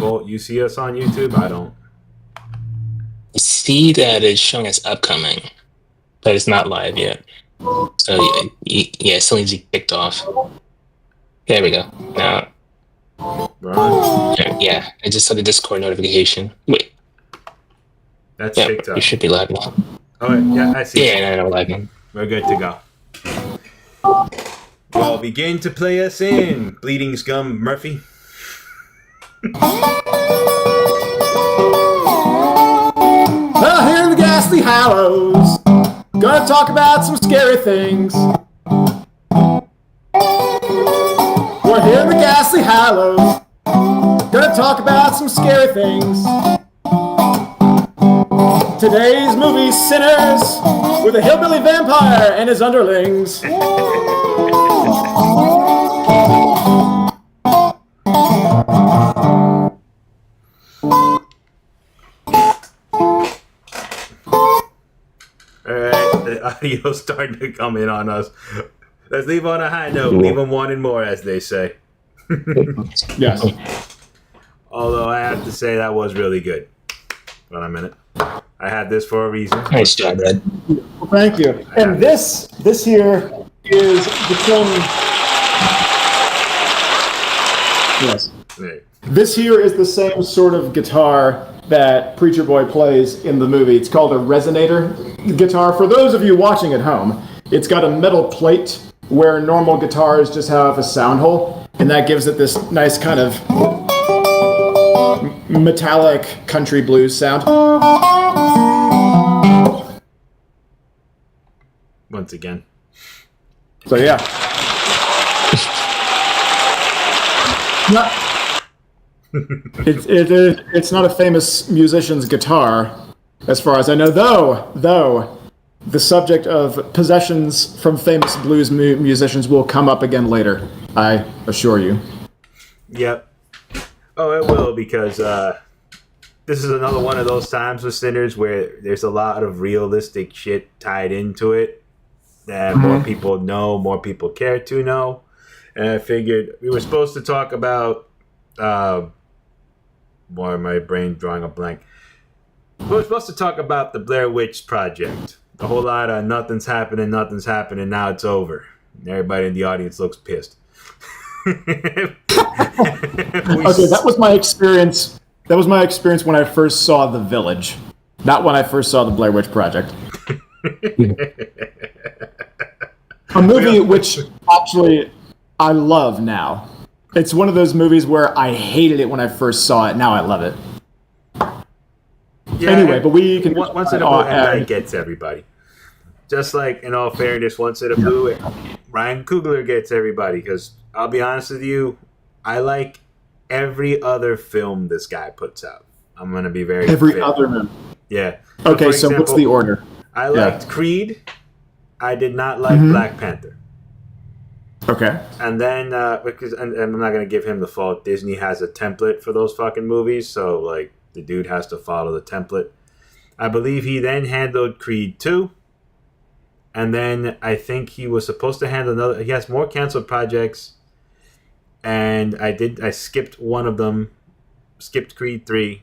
You see us on YouTube? I don't. I see that it's showing us upcoming, but it's not live yet. So yeah, it still needs to be kicked off. There we go. Now, yeah, I just saw the Discord notification. Wait. That's TikTok. You should be live now. Oh, yeah, I see. Yeah, no, live now. We're good to go. Well, begin to play us in, Bleeding Scum Murphy. Well, here in the Ghastly Hallows, gonna talk about some scary things. We're here in the Ghastly Hallows, gonna talk about some scary things. Today's movie, Sinners, with a hillbilly vampire and his underlings. Alright, the audio's starting to come in on us. Let's leave on a high note. Leave them wanting more, as they say. Yes. Although I have to say that was really good. Hold on a minute. I had this for a reason. Nice job, Ed. Well, thank you. And this here is the film. Yes. Hey. This here is the same sort of guitar that Preacher Boy plays in the movie. It's called a resonator guitar. For those of you watching at home, it's got a metal plate where normal guitars just have a sound hole, and that gives it this nice kind of metallic country blues sound. Once again. So yeah. It's not a famous musician's guitar, as far as I know. Though the subject of possessions from famous blues musicians will come up again later, I assure you. Yep. Oh, it will, because this is another one of those times with Sinners where there's a lot of realistic shit tied into it that more people know, more people care to know. And I figured we were supposed to talk about more of my brain drawing a blank. We were supposed to talk about the Blair Witch Project. A whole lot of nothing's happening, now it's over. And everybody in the audience looks pissed. Okay, that was my experience. That was my experience when I first saw The Village, not when I first saw the Blair Witch Project. A movie which actually I love now. It's one of those movies where I hated it when I first saw it. Now I love it. Yeah, anyway, but we can once in a blue, and that gets everybody. Just like, in all fairness, once in a blue, Ryan Coogler gets everybody. Because I'll be honest with you, I like every other film this guy puts out. I'm gonna be very other movie. Yeah. Okay, so what's the order? I liked Creed. I did not like Black Panther. Okay. And then because and I'm not gonna give him the fault. Disney has a template for those fucking movies, so like the dude has to follow the template. I believe he then handled Creed 2. And then I think he was supposed to handle another. He has more canceled projects, and I skipped one of them, skipped Creed 3,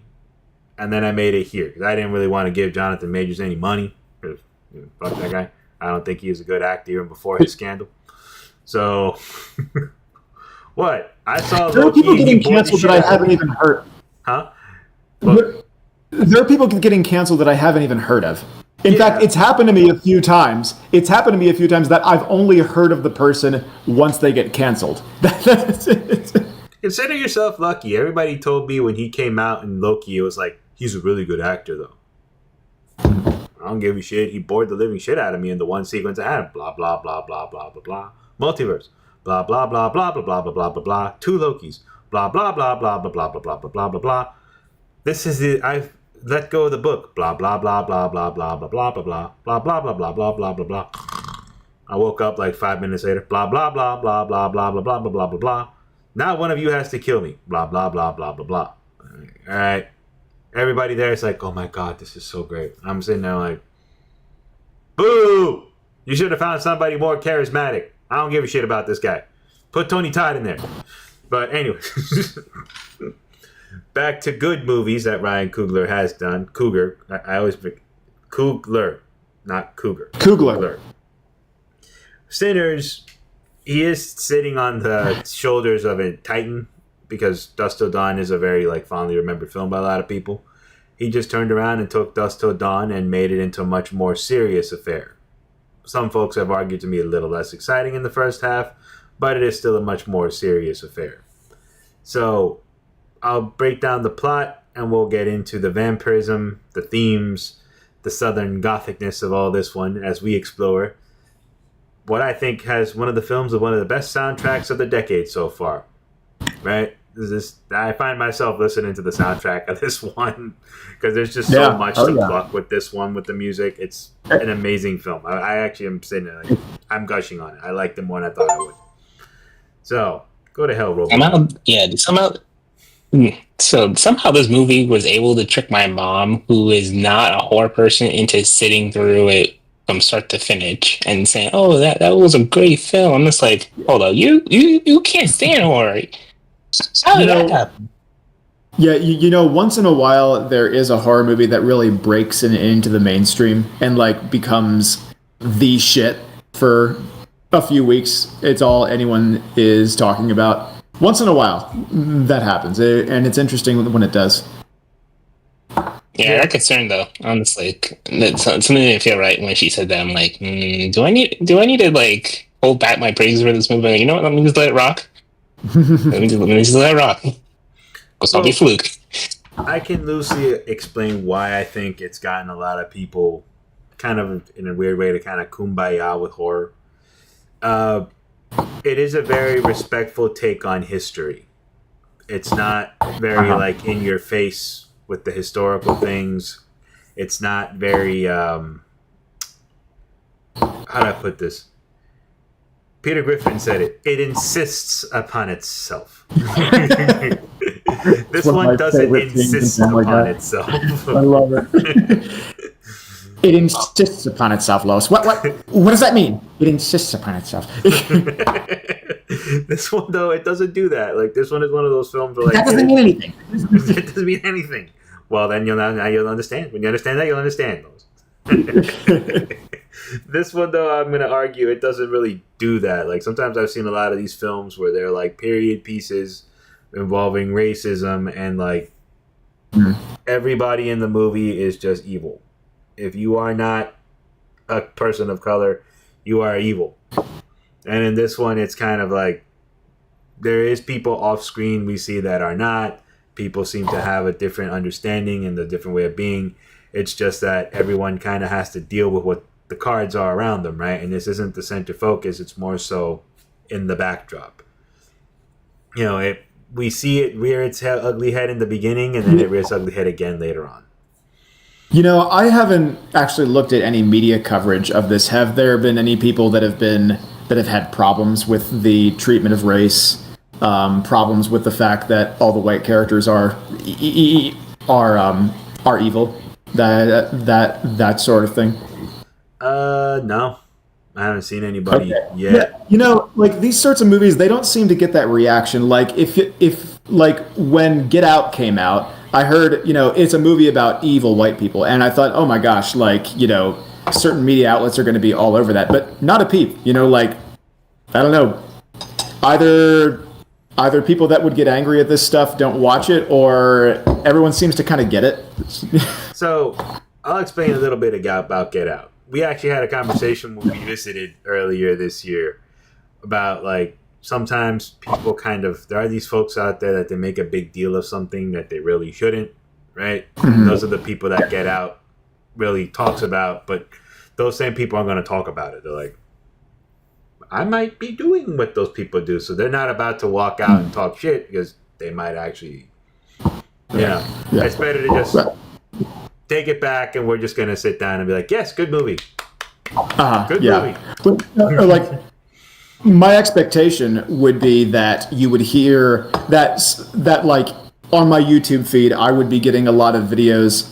and then I made it here because I didn't really want to give Jonathan Majors any money. Fuck that guy. I don't think he was a good actor even before his scandal. So, what? I saw. There are people getting canceled that I haven't even heard. Huh? There are people getting canceled that I haven't even heard of. In fact, it's happened to me a few times. It's happened to me a few times that I've only heard of the person once they get canceled. Consider yourself lucky. Everybody told me when he came out in Loki, it was like, he's a really good actor, though. I don't give a shit. He bored the living shit out of me in the one sequence I had. Blah, blah, blah, blah, blah, blah, blah. Multiverse. Blah, blah, blah, blah, blah, blah, blah, blah, blah, blah. Two Lokis. Blah, blah, blah, blah, blah, blah, blah, blah, blah, blah, blah, blah. This is the... I've let go of the book. Blah, blah, blah, blah, blah, blah, blah, blah, blah, blah, blah, blah, blah, blah, blah, blah, blah, blah. I woke up like 5 minutes later. Blah, blah, blah, blah, blah, blah, blah, blah, blah, blah, blah, blah. Now one of you has to kill me. Blah, blah, blah, blah, blah, blah. All right. Everybody there is like, oh my God, this is so great. I'm sitting there like, boo! You should have found somebody more charismatic. I don't give a shit about this guy. Put Tony Todd in there. But anyway. back to good movies that Ryan Coogler has done. Cougar. I always pick Coogler, not Cougar. Coogler. Sinners, he is sitting on the shoulders of a titan because Dusk Till Dawn is a very fondly remembered film by a lot of people. He just turned around and took Dusk Till Dawn and made it into a much more serious affair. Some folks have argued to be a little less exciting in the first half, but it is still a much more serious affair. So I'll break down the plot and we'll get into the vampirism, the themes, the southern gothicness of all this one as we explore what I think has one of the films with one of the best soundtracks of the decade so far. Right? I find myself listening to the soundtrack of this one because there's just so much to pluck with this one with the music. It's an amazing film. I actually am sitting there I'm gushing on it. I liked it more than I thought I would. So go to hell, Robot. Somehow this movie was able to trick my mom, who is not a horror person, into sitting through it from start to finish and saying, "Oh, that was a great film." I'm just like, hold on, you can't stand horror. How did that happen? Yeah, once in a while there is a horror movie that really breaks into the mainstream and becomes the shit for a few weeks. It's all anyone is talking about. Once in a while, that happens, and it's interesting when it does. Yeah, I'm concerned though. Honestly, something didn't feel right when she said that. I'm like, do I need to hold back my praise for this movie? You know what? Let me just let it rock. let me just let it rock. It's not be fluke. I can loosely explain why I think it's gotten a lot of people kind of in a weird way to kind of kumbaya with horror. It is a very respectful take on history. It's not very in your face with the historical things. It's not very how do I put this? Peter Griffin said it. It insists upon itself. This one doesn't insist upon itself. I love it. It insists upon itself, Lois. What does that mean? It insists upon itself. This one, though, it doesn't do that. This one is one of those films where that doesn't mean anything. It doesn't mean anything. Well, then you'll understand. When you understand that, you'll understand those. This one, though, I'm going to argue it doesn't really do that. Sometimes I've seen a lot of these films where they're period pieces involving racism and everybody in the movie is just evil. If you are not a person of color, you are evil. And in this one, it's kind of there is people off screen we see that are not. People seem to have a different understanding and a different way of being. It's just that everyone kind of has to deal with what the cards are around them, right? And this isn't the center focus. It's more so in the backdrop. We see it rear its ugly head in the beginning, and then it rears its ugly head again later on. I haven't actually looked at any media coverage of this. Have there been any people that have had problems with the treatment of race, problems with the fact that all the white characters are evil, that sort of thing? No, I haven't seen anybody yet. Yeah, these sorts of movies, they don't seem to get that reaction. If when Get Out came out, I heard, it's a movie about evil white people, and I thought, oh my gosh, certain media outlets are going to be all over that, but not a peep. I don't know, either people that would get angry at this stuff don't watch it, or everyone seems to kind of get it. So I'll explain a little bit about Get Out. We actually had a conversation when we visited earlier this year about sometimes people there are these folks out there that they make a big deal of something that they really shouldn't, right? Mm-hmm. Those are the people that Get Out really talks about, but those same people aren't going to talk about it. They're I might be doing what those people do, so they're not about to walk out and talk shit because they might actually, it's better to just take it back, and we're just going to sit down and be yes, good movie. Good movie. My expectation would be that you would hear that on my YouTube feed, I would be getting a lot of videos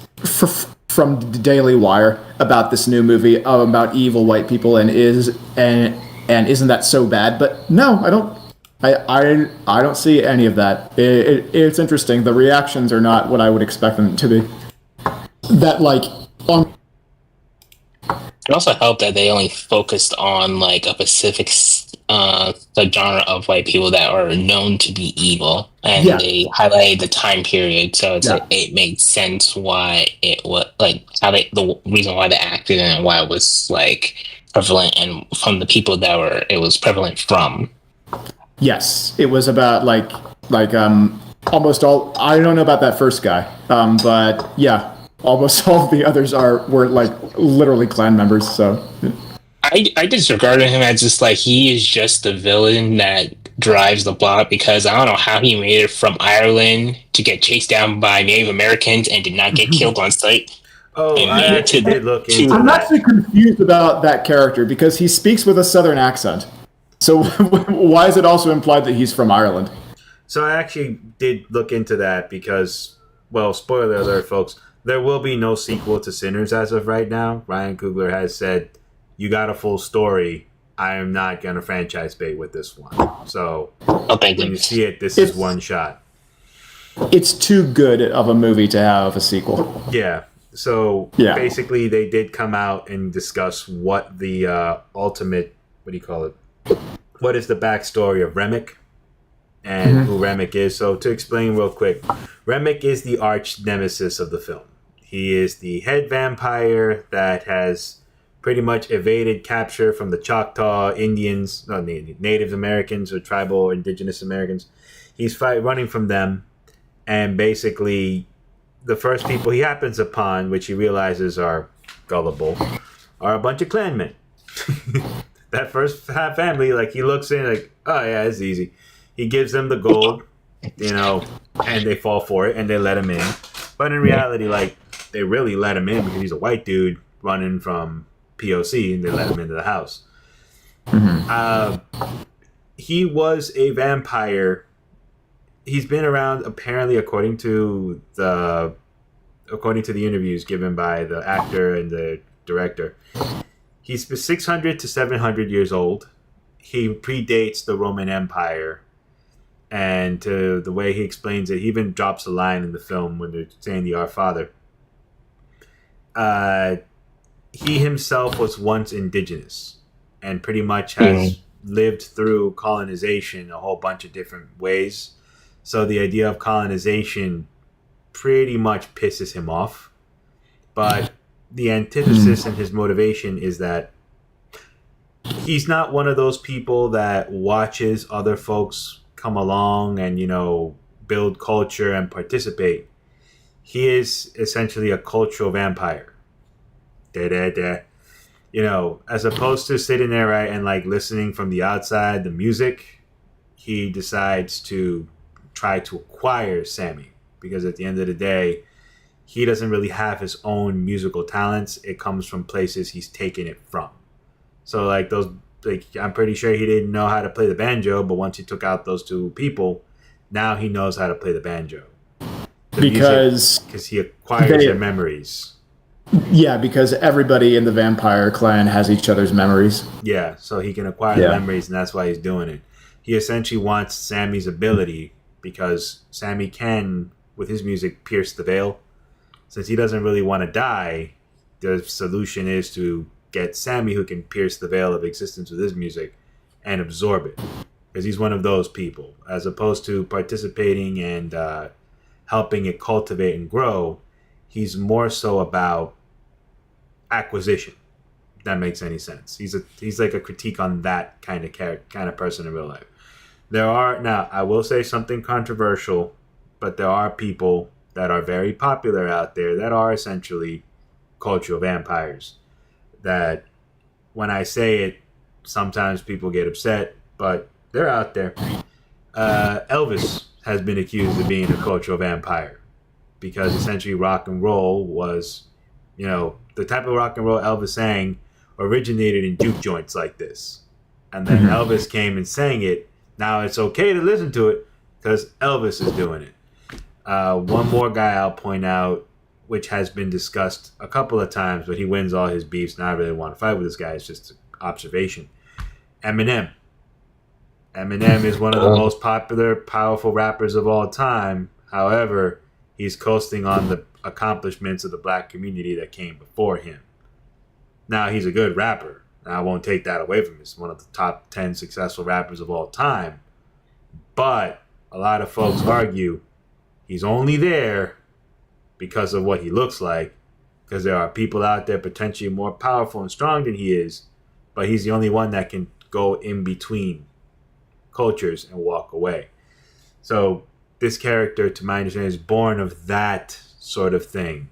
from Daily Wire about this new movie about evil white people and isn't that so bad? But no, I don't. I don't see any of that. It's interesting. The reactions are not what I would expect them to be. That like on It also helped that they only focused on like a specific the genre of white people that are known to be evil, and Yeah. they highlighted the time period, so it's Yeah. like it made sense why it was like how the reason why they acted and why it was like prevalent and from the people that were it was prevalent from. Yes, it was about almost all. I don't know about that first guy, but yeah, almost all of the others were like literally clan members. So I disregarded him as just like he is just the villain that drives the plot because I don't know how he made it from Ireland to get chased down by Native Americans and did not get killed on sight. Oh, And I made it actually to did look into I'm that. actually confused about that character because he speaks with a southern accent. So why is it also implied that he's from Ireland? So I actually did look into that because, well, spoiler alert, folks, there will be no sequel to Sinners as of right now. Ryan Coogler has said, you got a full story. I am not going to franchise bait with this one. So Okay, when you good. see it, this is one shot. It's too good of a movie to have a sequel. Yeah. So Yeah. basically, they did come out and discuss what the ultimate, what do you call it? What is the backstory of Remick and who Remick is? So to explain real quick, Remick is the arch nemesis of the film. He is the head vampire that has pretty much evaded capture from the Choctaw Indians, no, Native Americans or tribal or indigenous Americans. He's running from them, and basically the first people he happens upon, which he realizes are gullible, are a bunch of clanmen. That first family, like he looks in like, oh yeah, it's easy. He gives them the gold, and they fall for it and they let him in. But in reality, like they really let him in because he's a white dude running from POC and they let him into the house. He was a vampire. He's been around apparently according to the interviews given by the actor and the director. He's 600 to 700 years old. He predates the Roman Empire. And to the way he explains it, he even drops a line in the film when they're saying the Our Father. He himself was once indigenous and pretty much has lived through colonization a whole bunch of different ways. So the idea of colonization pretty much pisses him off. But the antithesis and his motivation is that he's not one of those people that watches other folks come along and, build culture and participate. He is essentially a cultural vampire. As opposed to sitting there, right, and like listening from the outside, the music, he decides to try to acquire Sammy because at the end of the day, he doesn't really have his own musical talents. It comes from places he's taken it from. So I'm pretty sure he didn't know how to play the banjo, but once he took out those two people, now he knows how to play the banjo. Because he acquires their memories. Yeah, because everybody in the vampire clan has each other's memories. Yeah, so he can acquire the memories, and that's why he's doing it. He essentially wants Sammy's ability because Sammy can, with his music, pierce the veil. Since he doesn't really want to die, the solution is to get Sammy, who can pierce the veil of existence with his music, and absorb it. Because he's one of those people. As opposed to participating and helping it cultivate and grow, he's more so about acquisition. If that makes any sense. He's like a critique on that kind of person in real life. Now, I will say something controversial, but there are people that are very popular out there that are essentially cultural vampires. That when I say it, sometimes people get upset, but they're out there. Elvis has been accused of being a cultural vampire because essentially rock and roll was, the type of rock and roll Elvis sang originated in juke joints like this. And then Elvis came and sang it. Now it's okay to listen to it because Elvis is doing it. One more guy I'll point out, which has been discussed a couple of times, but he wins all his beefs, and I really want to fight with this guy. It's just observation. Eminem. Eminem is one of the most popular, powerful rappers of all time. However, he's coasting on the accomplishments of the black community that came before him. Now, he's a good rapper. And I won't take that away from him. He's one of the top 10 successful rappers of all time. But a lot of folks argue he's only there because of what he looks like. Because there are people out there potentially more powerful and strong than he is. But he's the only one that can go in between cultures and walk away. So this character, to my understanding, is born of that sort of thing.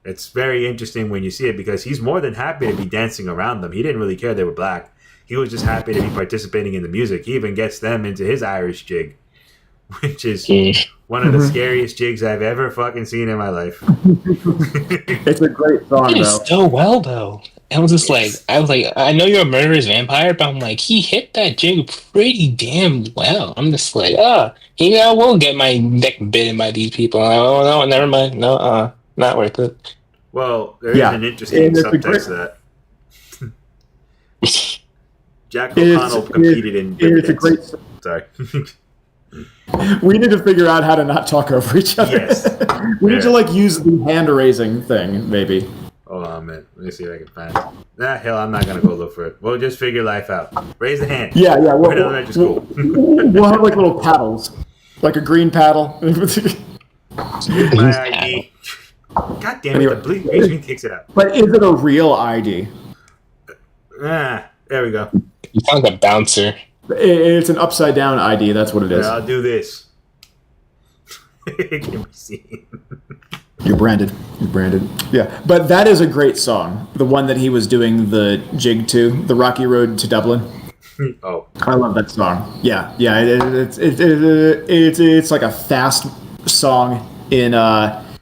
It's very interesting when you see it because he's more than happy to be dancing around them. He didn't really care they were black. He was just happy to be participating in the music. He even gets them into his Irish jig, which is one of the scariest jigs I've ever fucking seen in my life. It's a great song, He did though. so well, though. I was just like, I know you're a murderous vampire, but I'm like, he hit that jig pretty damn well. I'm just like, maybe I will get my neck bitten by these people. Oh, no, never mind. No, not worth it. Well, there is an interesting subtext to that. Jack O'Connell competed in It's a great. Sorry. We need to figure out how to not talk over each other. Yes. We need to use the hand raising thing, maybe. Hold on, man. Let me see if I can find it. Hell, I'm not going to go look for it. We'll just figure life out. Raise the hand. Yeah. We're in elementary school. We'll have little paddles. Like a green paddle. Here's my ID. God damn it, the bleep screen takes it out. But is it a real ID? There we go. You sound like a bouncer. It's an upside down ID, that's what it is. Yeah, I'll do this. It can be seen. You're branded. Yeah, but that is a great song. The one that he was doing the jig to, the Rocky Road to Dublin. Oh, I love that song. Yeah. It's like a fast song in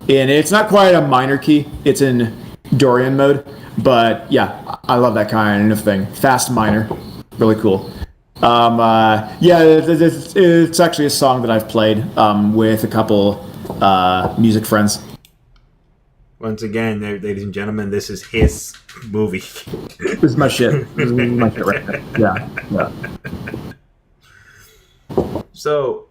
it's not quite a minor key. It's in Dorian mode, but yeah, I love that kind of thing. Fast minor, really cool. It's actually a song that I've played with a couple music friends. once again, ladies and gentlemen, this is his movie. This is my shit. This is my shit right there. Yeah. So,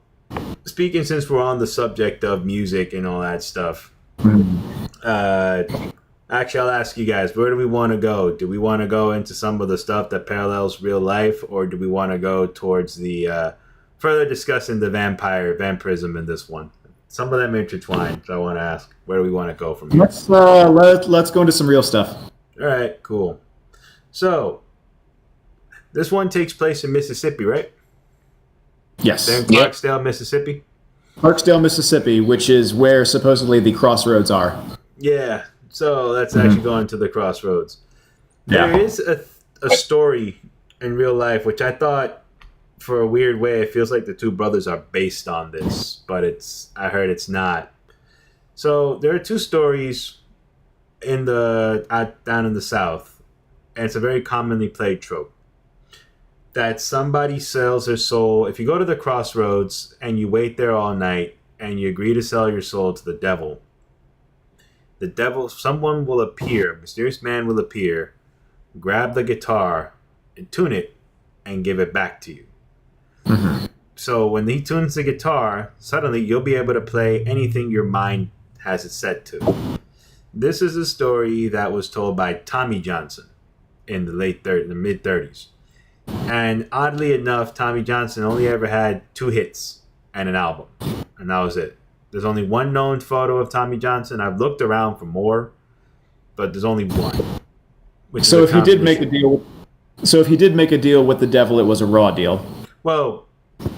speaking since we're on the subject of music and all that stuff, actually, I'll ask you guys, where do we want to go? Do we want to go into some of the stuff that parallels real life, or do we want to go towards the further discussing the vampirism in this one? Some of them intertwined, so I want to ask, where do we want to go from here? Let's go into some real stuff. All right, cool. So, this one takes place in Mississippi, right? Yes. In Clarksdale, Mississippi? Clarksdale, Mississippi, which is where supposedly the crossroads are. Yeah, so let's actually go into the crossroads. Yeah. There is a story in real life, which I thought, for a weird way, it feels like the two brothers are based on this, but I heard it's not. So there are two stories down in the South, and it's a very commonly played trope. That somebody sells their soul. If you go to the crossroads and you wait there all night and you agree to sell your soul to the devil, someone will appear, a mysterious man will appear, grab the guitar and tune it and give it back to you. Mm-hmm. So when he tunes the guitar, suddenly you'll be able to play anything your mind has it set to. This is a story that was told by Tommy Johnson in the mid-30s. And oddly enough, Tommy Johnson only ever had 2 hits and an album. And that was it. There's only one known photo of Tommy Johnson. I've looked around for more, but there's only one. So if he did make a deal with the devil, it was a raw deal. Well,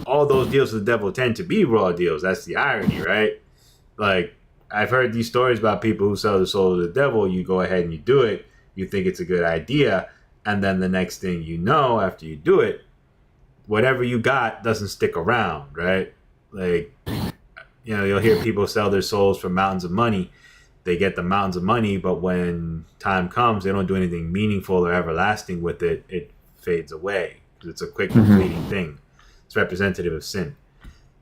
all those deals with the devil tend to be raw deals. That's the irony, right? Like, I've heard these stories about people who sell their soul to the devil. You go ahead and you do it. You think it's a good idea. And then the next thing you know, after you do it, whatever you got doesn't stick around, right? Like, you'll hear people sell their souls for mountains of money. They get the mountains of money, but when time comes, they don't do anything meaningful or everlasting with it. It fades away. It's a quick, fleeting thing. It's representative of sin.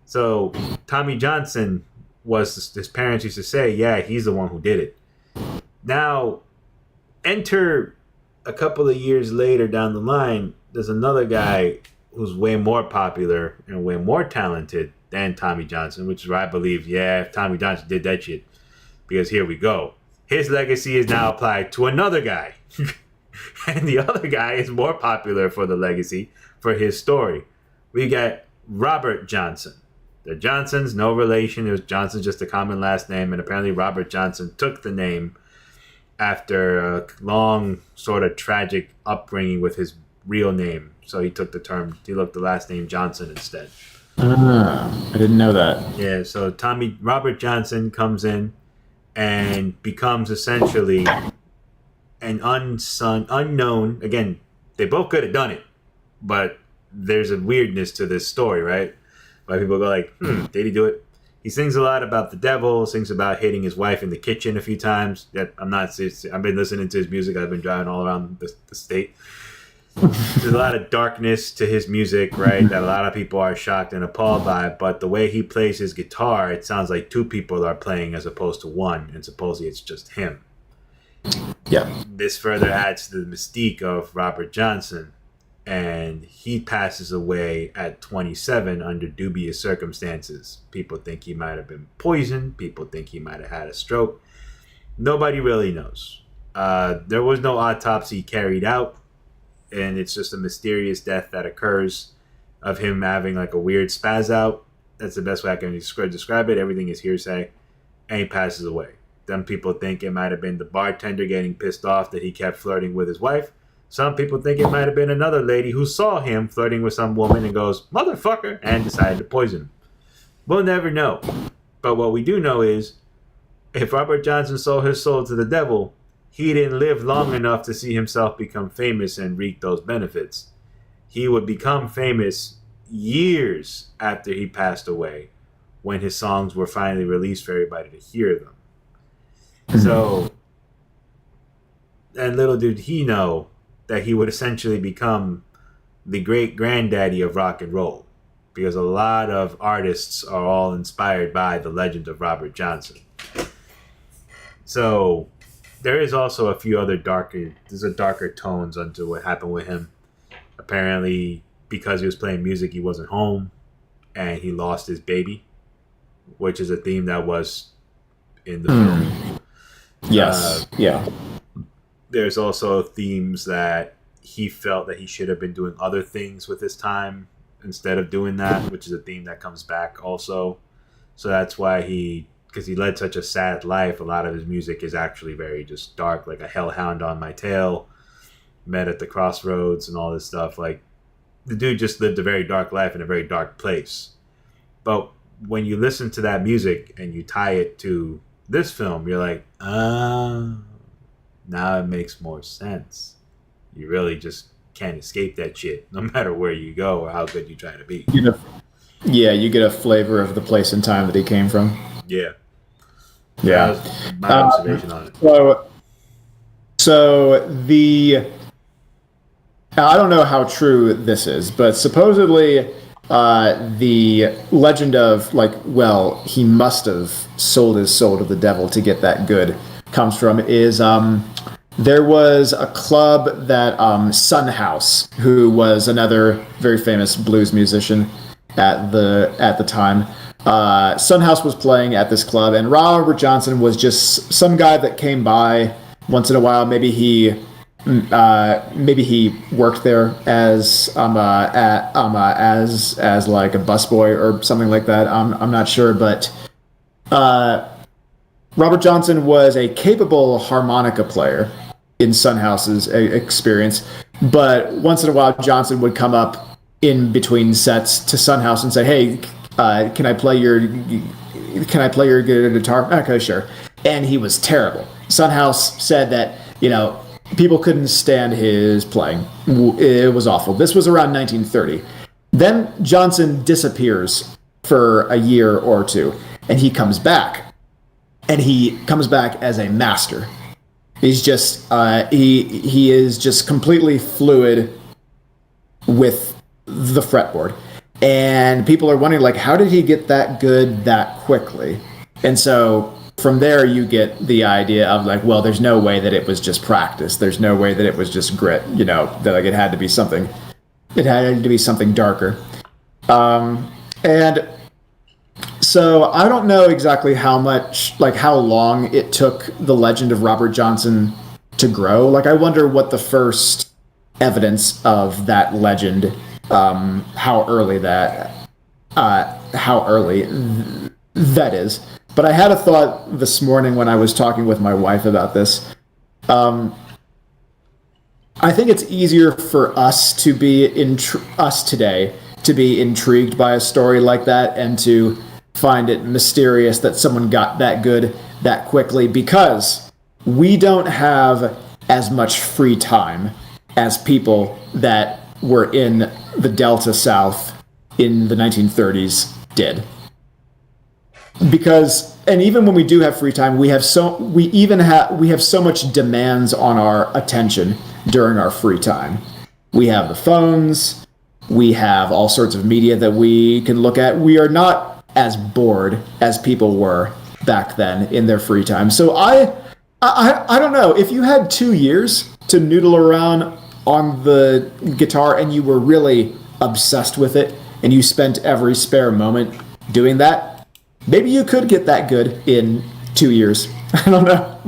So Tommy Johnson his parents used to say, yeah, he's the one who did it. Now, enter a couple of years later down the line, there's another guy who's way more popular and way more talented than Tommy Johnson, which is why I believe, if Tommy Johnson did that shit, because here we go. His legacy is now applied to another guy. And the other guy is more popular for the legacy, for his story. We got Robert Johnson. The Johnsons, no relation. It was Johnson's just a common last name, and apparently Robert Johnson took the name after a long, sort of tragic upbringing with his real name. So he took the last name Johnson instead. I didn't know that. Yeah, so Robert Johnson comes in and becomes essentially an unknown. Again, they both could have done it, but there's a weirdness to this story, right? Why people go like, did he do it? He sings a lot about the devil, sings about hitting his wife in the kitchen a few times. I've been listening to his music. I've been driving all around the state. There's a lot of darkness to his music, right? That a lot of people are shocked and appalled by. But the way he plays his guitar, it sounds like two people are playing as opposed to one. And supposedly it's just him. Yeah. This further adds to the mystique of Robert Johnson. And he passes away at 27 under dubious circumstances. People think he might have been poisoned. People think he might have had a stroke. Nobody really knows. There was no autopsy carried out, and it's just a mysterious death that occurs of him having like a weird spaz out. That's the best way I can describe it. Everything is hearsay, and he passes away. Some people think it might have been the bartender getting pissed off that he kept flirting with his wife. Some people think it might have been another lady who saw him flirting with some woman and goes, motherfucker, and decided to poison him. We'll never know. But what we do know is, if Robert Johnson sold his soul to the devil, he didn't live long enough to see himself become famous and reap those benefits. He would become famous years after he passed away, when his songs were finally released for everybody to hear them. So, and little did he know that he would essentially become the great granddaddy of rock and roll, because a lot of artists are all inspired by the legend of Robert Johnson. So there is also a few other darker tones onto what happened with him. Apparently, because he was playing music, he wasn't home, and he lost his baby, which is a theme that was in the film. Yes. Yeah. There's also themes that he felt that he should have been doing other things with his time instead of doing that, which is a theme that comes back also. So that's why because he led such a sad life, a lot of his music is actually very just dark, like a hellhound on my tail, met at the crossroads and all this stuff. Like, the dude just lived a very dark life in a very dark place. But when you listen to that music and you tie it to this film, you're like, now it makes more sense. You really just can't escape that shit, no matter where you go or how good you try to be. You get a flavor of the place and time that he came from. Yeah. Yeah. That was my observation on it. So I don't know how true this is, but supposedly the legend of he must have sold his soul to the devil to get that good comes from is there was a club that Son House, who was another very famous blues musician at the time. Son House was playing at this club, and Robert Johnson was just some guy that came by once in a while. Maybe he worked there as as like a busboy or something like that. I'm not sure, but Robert Johnson was a capable harmonica player in Son House's experience, but once in a while Johnson would come up in between sets to Son House and say, "Hey, can I play your guitar?" Okay, sure. And he was terrible. Son House said that people couldn't stand his playing. It was awful. This was around 1930. Then Johnson disappears for a year or two, and he comes back. And he comes back as a master. He's just he is just completely fluid with the fretboard. And people are wondering, how did he get that good that quickly? And so from there you get the idea of there's no way that it was just practice. There's no way that it was just grit, that it had to be something It had to be something darker. And so I don't know exactly how long it took the legend of Robert Johnson to grow. Like, I wonder what the first evidence of that legend, how early that is. But I had a thought this morning when I was talking with my wife about this. I think it's easier for us to be today to be intrigued by a story like that and to find it mysterious that someone got that good that quickly, because we don't have as much free time as people that were in the Delta South in the 1930s did. Because, and even when we do have free time, we have so much demands on our attention during our free time. We have the phones, we have all sorts of media that we can look at. We are not as bored as people were back then in their free time. So I don't know, if you had 2 years to noodle around on the guitar and you were really obsessed with it and you spent every spare moment doing that, maybe you could get that good in 2 years. I don't know.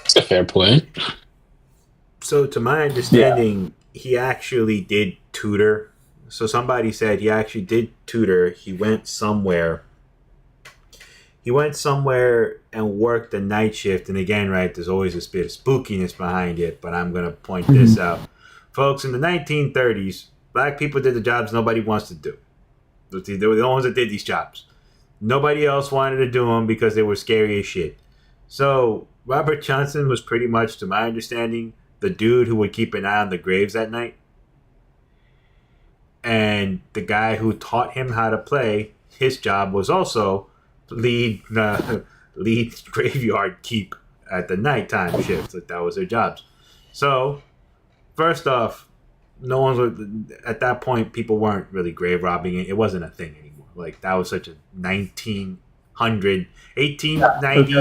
That's a fair point. So to my understanding, he actually did tutor. So somebody said he actually did tutor. He went somewhere and worked the night shift. And again, right, there's always a bit of spookiness behind it, but I'm going to point this out. Folks, in the 1930s, black people did the jobs nobody wants to do. They were the only ones that did these jobs. Nobody else wanted to do them because they were scary as shit. So Robert Johnson was pretty much, to my understanding, the dude who would keep an eye on the graves at night. And the guy who taught him how to play, his job was also lead graveyard keep at the nighttime shift. Like, that was their jobs. So, first off, no one's at that point. People weren't really grave robbing it. It wasn't a thing anymore. Like, that was such a 1890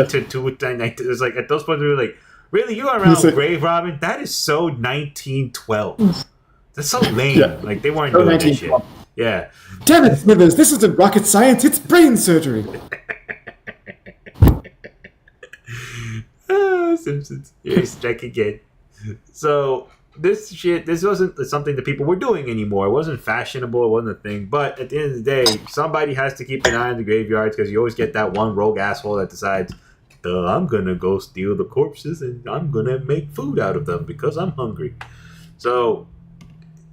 to 290. It was like, at those points we were like, really, you are around grave robbing? That is so 1912. That's so lame. Yeah. Like, they weren't doing that shit. Yeah. Damn it, Smithers, this isn't rocket science, it's brain surgery. Simpsons. Here's strike again. So, this wasn't something that people were doing anymore. It wasn't fashionable, it wasn't a thing. But at the end of the day, somebody has to keep an eye on the graveyards, because you always get that one rogue asshole that decides, I'm going to go steal the corpses and I'm going to make food out of them because I'm hungry. So,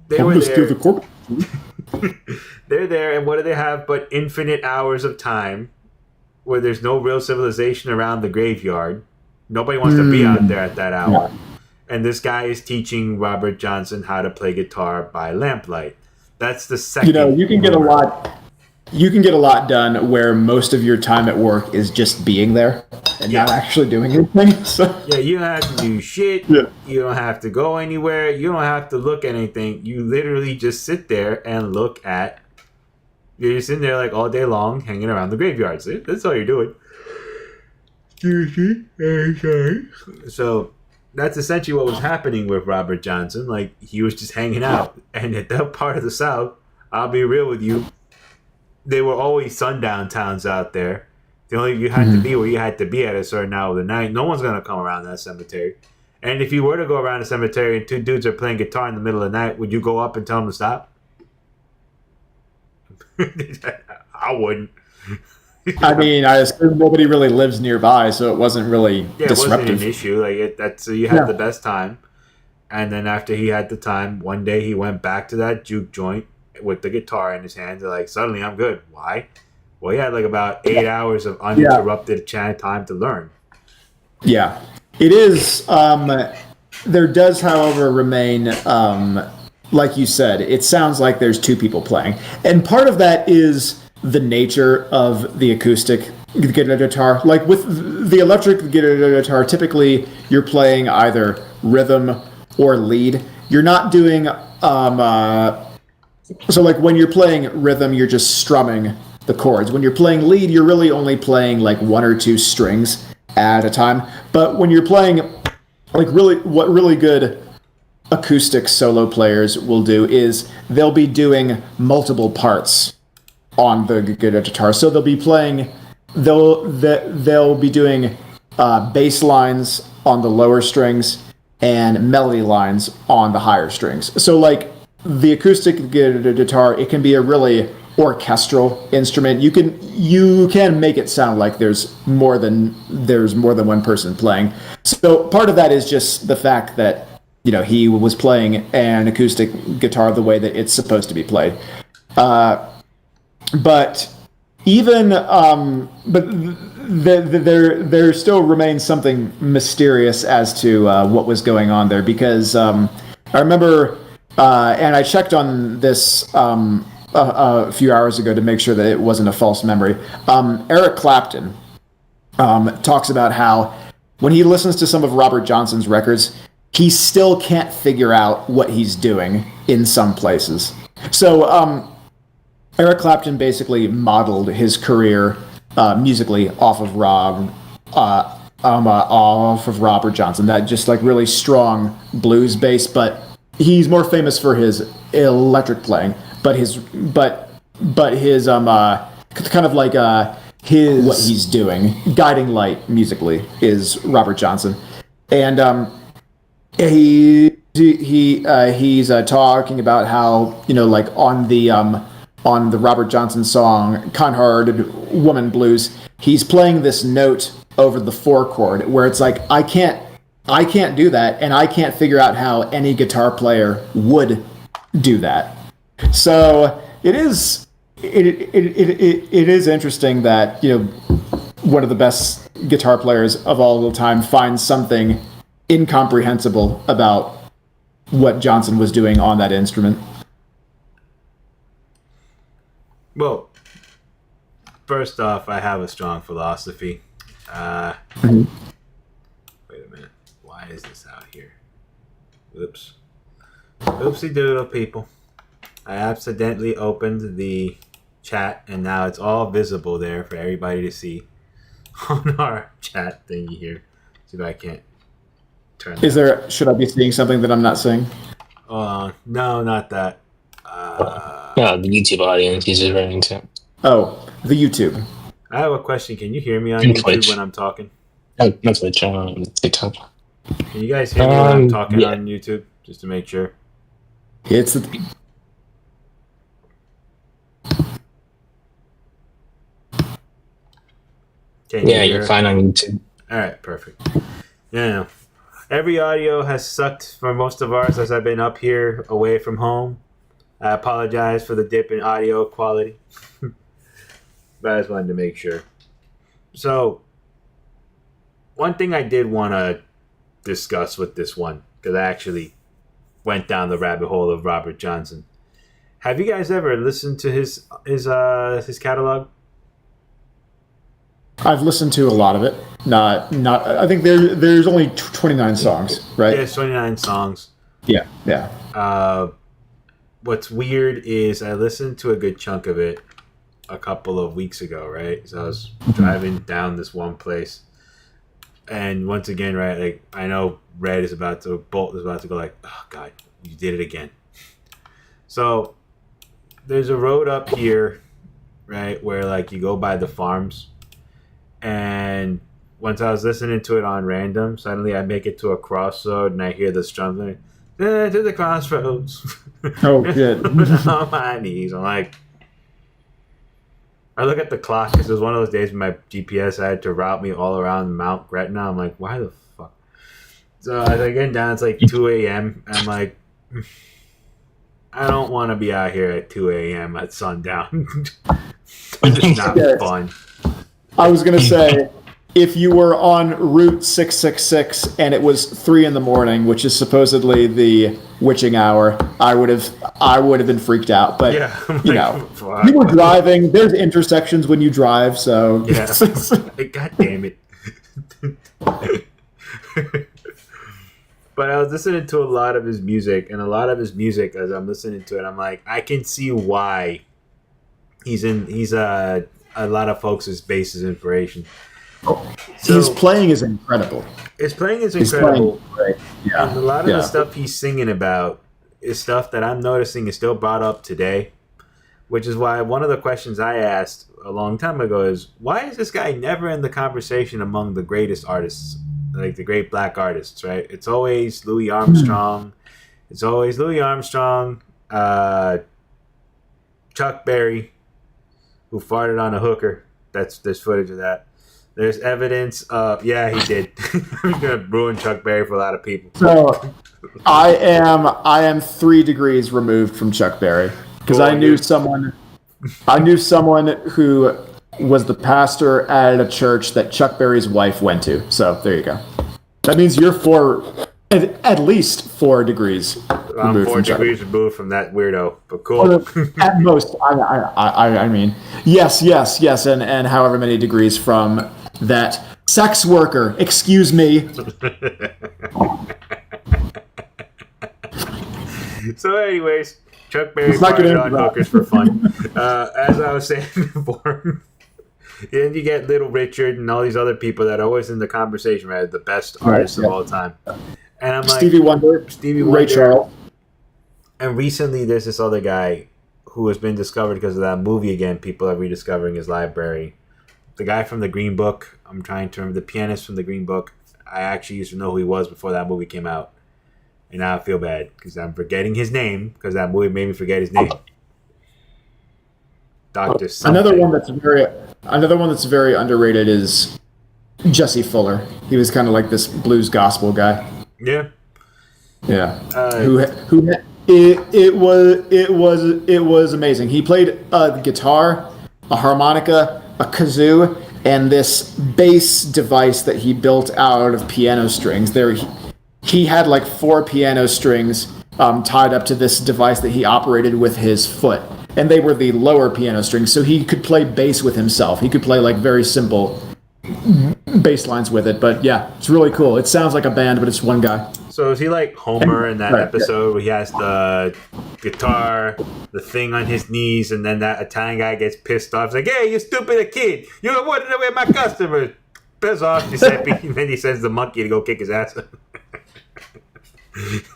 they were there. They're there, and what do they have but infinite hours of time where there's no real civilization around the graveyard. Nobody wants to be out there at that hour. And this guy is teaching Robert Johnson how to play guitar by lamplight. That's the second. You can get a lot. You can get a lot done where most of your time at work is just being there and not actually doing anything. So. Yeah, you don't have to do shit. Yeah. You don't have to go anywhere. You don't have to look at anything. You literally just sit there and look at. You're just sitting there like all day long, hanging around the graveyards. That's all you're doing. So that's essentially what was happening with Robert Johnson. Like, he was just hanging out, and at that part of the South, I'll be real with you. There were always sundown towns out there. You had to be where you had to be at a certain hour of the night. No one's going to come around that cemetery. And if you were to go around a cemetery and two dudes are playing guitar in the middle of the night, would you go up and tell them to stop? I wouldn't. I mean, I assume nobody really lives nearby, so it wasn't really disruptive. It wasn't an issue. So you had the best time. And then after he had the time, one day he went back to that juke joint with the guitar in his hands. Like, suddenly I'm good. Why? Well, he had like about 8 hours of uninterrupted time to learn. Yeah. It is, there does, however, remain, like you said, it sounds like there's two people playing. And part of that is the nature of the acoustic guitar. Like with the electric guitar, typically you're playing either rhythm or lead. You're not doing, so like when you're playing rhythm, you're just strumming the chords. When you're playing lead, you're really only playing like one or two strings at a time. But when you're playing like really good acoustic solo players will do is they'll be doing multiple parts on the guitar. So they'll be playing, they'll be doing bass lines on the lower strings and melody lines on the higher strings. So like the acoustic guitar, it can be a really orchestral instrument. You can make it sound like there's more than one person playing. So part of that is just the fact that he was playing an acoustic guitar the way that it's supposed to be played. But even there still remains something mysterious as to what was going on there, because I remember, and I checked on this a few hours ago to make sure that it wasn't a false memory. Eric Clapton talks about how when he listens to some of Robert Johnson's records, he still can't figure out what he's doing in some places. So Eric Clapton basically modeled his career musically off of Robert Johnson. That just like really strong blues bass, but he's more famous for his electric playing. But his kind of like his what he's doing, guiding light musically, is Robert Johnson, and he's talking about how like on the Robert Johnson song "Kind Hearted Woman Blues," he's playing this note over the 4 chord where it's like I can't do that, and I can't figure out how any guitar player would do that. So it is interesting that one of the best guitar players of all the time finds something incomprehensible about what Johnson was doing on that instrument. Well, first off, I have a strong philosophy. Wait a minute. Why is this out here? Oops. Oopsie doodle, people. I accidentally opened the chat, and now it's all visible there for everybody to see on our chat thingy here. See if I can't turn that. Should I be seeing something that I'm not seeing? No, not that. No, the YouTube audience he's referring to. Oh, the YouTube. I have a question. Can you hear me on And YouTube Twitch. when I'm talking? Oh, not Twitch, TikTok. Can you guys hear me when I'm talking yeah. on YouTube? Just to make sure. It's You're fine on YouTube. All right, perfect. Yeah, every audio has sucked for most of ours as I've been up here away from home. I apologize for the dip in audio quality, but I just wanted to make sure. So, one thing I did want to discuss with this one, because I actually went down the rabbit hole of Robert Johnson. Have you guys ever listened to his catalog? I've listened to a lot of it. Not. I think there's only 29 songs, right? Yeah, 29 songs. Yeah. What's weird is I listened to a good chunk of it a couple of weeks ago, right? So I was driving down this one place, and once again, right, like I know Bolt is about to go like, oh God, you did it again. So there's a road up here, right, where like you go by the farms, and once I was listening to it on random, suddenly I make it to a crossroad and I hear the drums like, to the crossroads. Oh, good. On my knees. I'm like, I look at the clock because it was one of those days when my GPS had to route me all around Mount Gretna. I'm like, why the fuck? So as I get down, it's like 2 a.m. I'm like, I don't want to be out here at 2 a.m. at sundown. It's just not fun. I was going to say, if you were on Route 666 and it was 3 a.m, which is supposedly the witching hour, I would have been freaked out. But Yeah, I'm you like, know, fuck. you were driving. There's intersections when you drive, so Yeah. God damn it. But I was listening to a lot of his music, and a lot of his music, as I'm listening to it, I'm like, I can see why he's a lot of folks' basis inspiration. His playing is incredible. His playing is His incredible. playing, yeah. And a lot of the stuff he's singing about is stuff that I'm noticing is still brought up today, which is why one of the questions I asked a long time ago is, why is this guy never in the conversation among the greatest artists, like the great black artists, right? It's always Louis Armstrong. It's always Louis Armstrong, Chuck Berry, who farted on a hooker. There's footage of that. There's evidence of, yeah, he did. He's gonna ruin Chuck Berry for a lot of people. So I am 3 degrees removed from Chuck Berry because I knew someone who was the pastor at a church that Chuck Berry's wife went to. So there you go. That means you're at least 4 degrees removed. I'm 4 degrees removed from that weirdo, but cool. At most, I mean, yes, and however many degrees from that sex worker. Excuse me. So, anyways, Chuck Berry farted on hookers for fun. As I was saying before, then you get Little Richard and all these other people that are always in the conversation, right? The best artists of all time. And I'm like, Stevie Wonder, Ray Charles. And recently, there's this other guy who has been discovered because of that movie again. People are rediscovering his library. The guy from the Green Book. I'm trying to remember the pianist from the Green Book. I actually used to know who he was before that movie came out, and now I feel bad because I'm forgetting his name because that movie made me forget his name. Dr. Something. Another one that's very underrated is Jesse Fuller. He was kind of like this blues gospel guy. Yeah. Yeah. It was amazing. He played a guitar, a harmonica, a kazoo, and this bass device that he built out of piano strings. He had like 4 piano strings tied up to this device that he operated with his foot, and they were the lower piano strings, so he could play bass with himself. He could play like very simple bass lines with it, but yeah, it's really cool. It sounds like a band, but it's one guy. So is he like Homer in that episode where he has the guitar, the thing on his knees, and then that Italian guy gets pissed off? He's like, "Hey, you stupid kid! You wanted away my customers! Piss off, Giuseppe!" And then he sends the monkey to go kick his ass.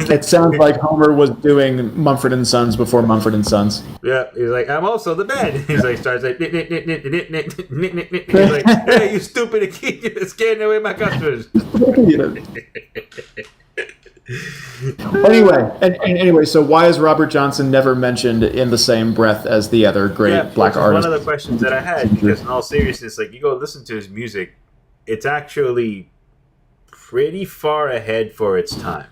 It sounds like Homer was doing Mumford & Sons before Mumford & Sons. Yeah, he's like, "I'm also the band." He's like, starts like, he's like, "Hey, you stupid kid! You're scaring away my customers." Anyway, so why is Robert Johnson never mentioned in the same breath as the other great black artists? One of the questions that I had, because in all seriousness, like you go listen to his music, it's actually pretty far ahead for its time.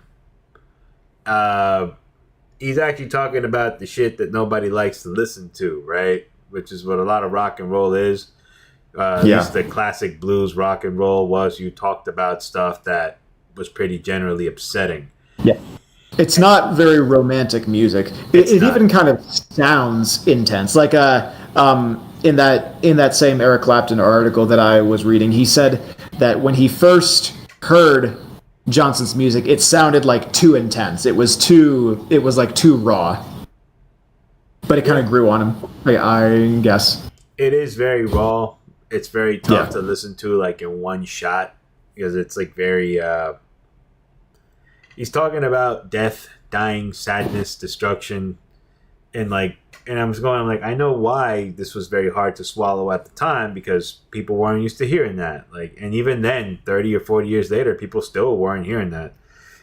He's actually talking about the shit that nobody likes to listen to, right? Which is what a lot of rock and roll is. At least the classic blues rock and roll was. You talked about stuff that was pretty generally upsetting. Yeah. It's not very romantic music. It even kind of sounds intense. Like in that same Eric Clapton article that I was reading, he said that when he first heard Johnson's music, it sounded like too intense. It was like too raw. But it kind of grew on him, I guess. It is very raw. It's very tough to listen to like in one shot because it's like very he's talking about death, dying, sadness, destruction, and I'm like, I know why this was very hard to swallow at the time because people weren't used to hearing that. Like, and even then, 30 or 40 years later, people still weren't hearing that.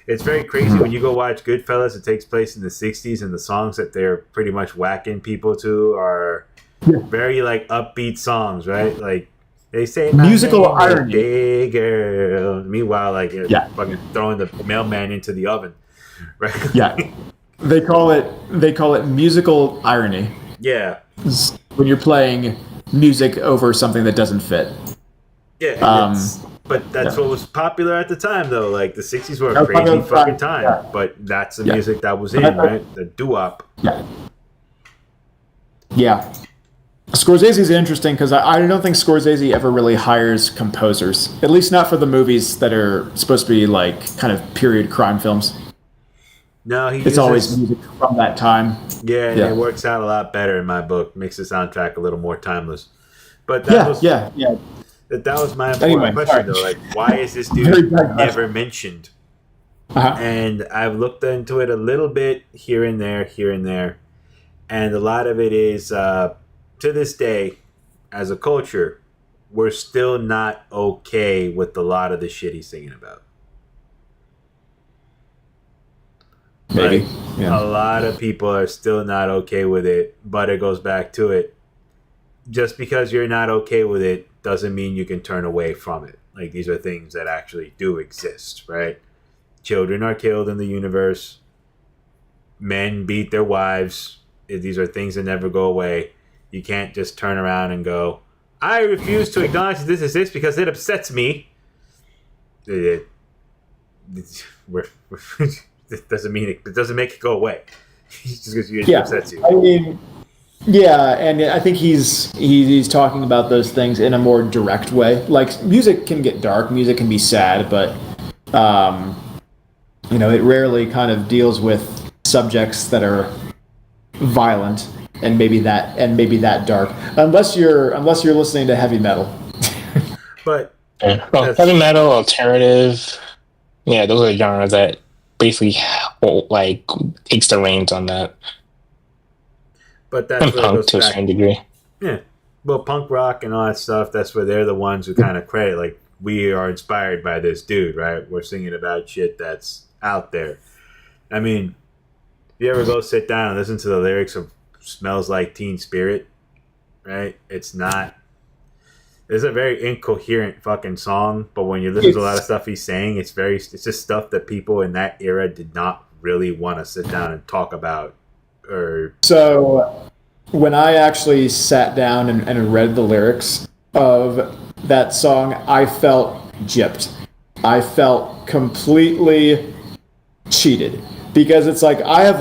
It's very crazy when you go watch Goodfellas. It takes place in the 60s, and the songs that they're pretty much whacking people to are very like upbeat songs, right? Like they say musical irony. Hey girl. Meanwhile, like fucking throwing the mailman into the oven, right? Yeah. They call it musical irony. Yeah. When you're playing music over something that doesn't fit. Yeah. But that's what was popular at the time, though. Like the 60s were a crazy fucking time. Yeah. But that's the music that was in, right? The doo-wop. Yeah. Yeah. Scorsese's interesting because I don't think Scorsese ever really hires composers. At least not for the movies that are supposed to be like kind of period crime films. No, it's always music from that time. Yeah, and it works out a lot better in my book. Makes the soundtrack a little more timeless. But that That was my important Anyway, question, sorry. though. Like, why is this Very dude bad never mentioned? Uh-huh. And I've looked into it a little bit here and there. And a lot of it is, to this day, as a culture, we're still not okay with a lot of the shit he's singing about. Maybe. Like, Yeah. a lot of people are still not okay with it, but it goes back to it. Just because you're not okay with it doesn't mean you can turn away from it. Like, these are things that actually do exist, right? Children are killed in the universe. Men beat their wives. These are things that never go away. You can't just turn around and go, I refuse to acknowledge that this exists because it upsets me. It doesn't mean it doesn't make it go away. Just because it upsets you. I mean, yeah, and I think he's talking about those things in a more direct way. Like, music can get dark, music can be sad, but it rarely kind of deals with subjects that are violent and maybe that dark, unless you're listening to heavy metal. But well, heavy metal, alternative, yeah, those are the genres that basically takes the reins on that. But that's And where it punk goes to a back. certain degree. Yeah. Well, punk rock and all that stuff, that's where they're the ones who kind of credit, like, we are inspired by this dude, right? We're singing about shit that's out there. I mean, if you ever go sit down and listen to the lyrics of Smells Like Teen Spirit, right? It's a very incoherent fucking song, but when you listen to a lot of stuff he's saying, it's just stuff that people in that era did not really want to sit down and talk about. So when I actually sat down and read the lyrics of that song, I felt gypped. I felt completely cheated. Because it's like, I've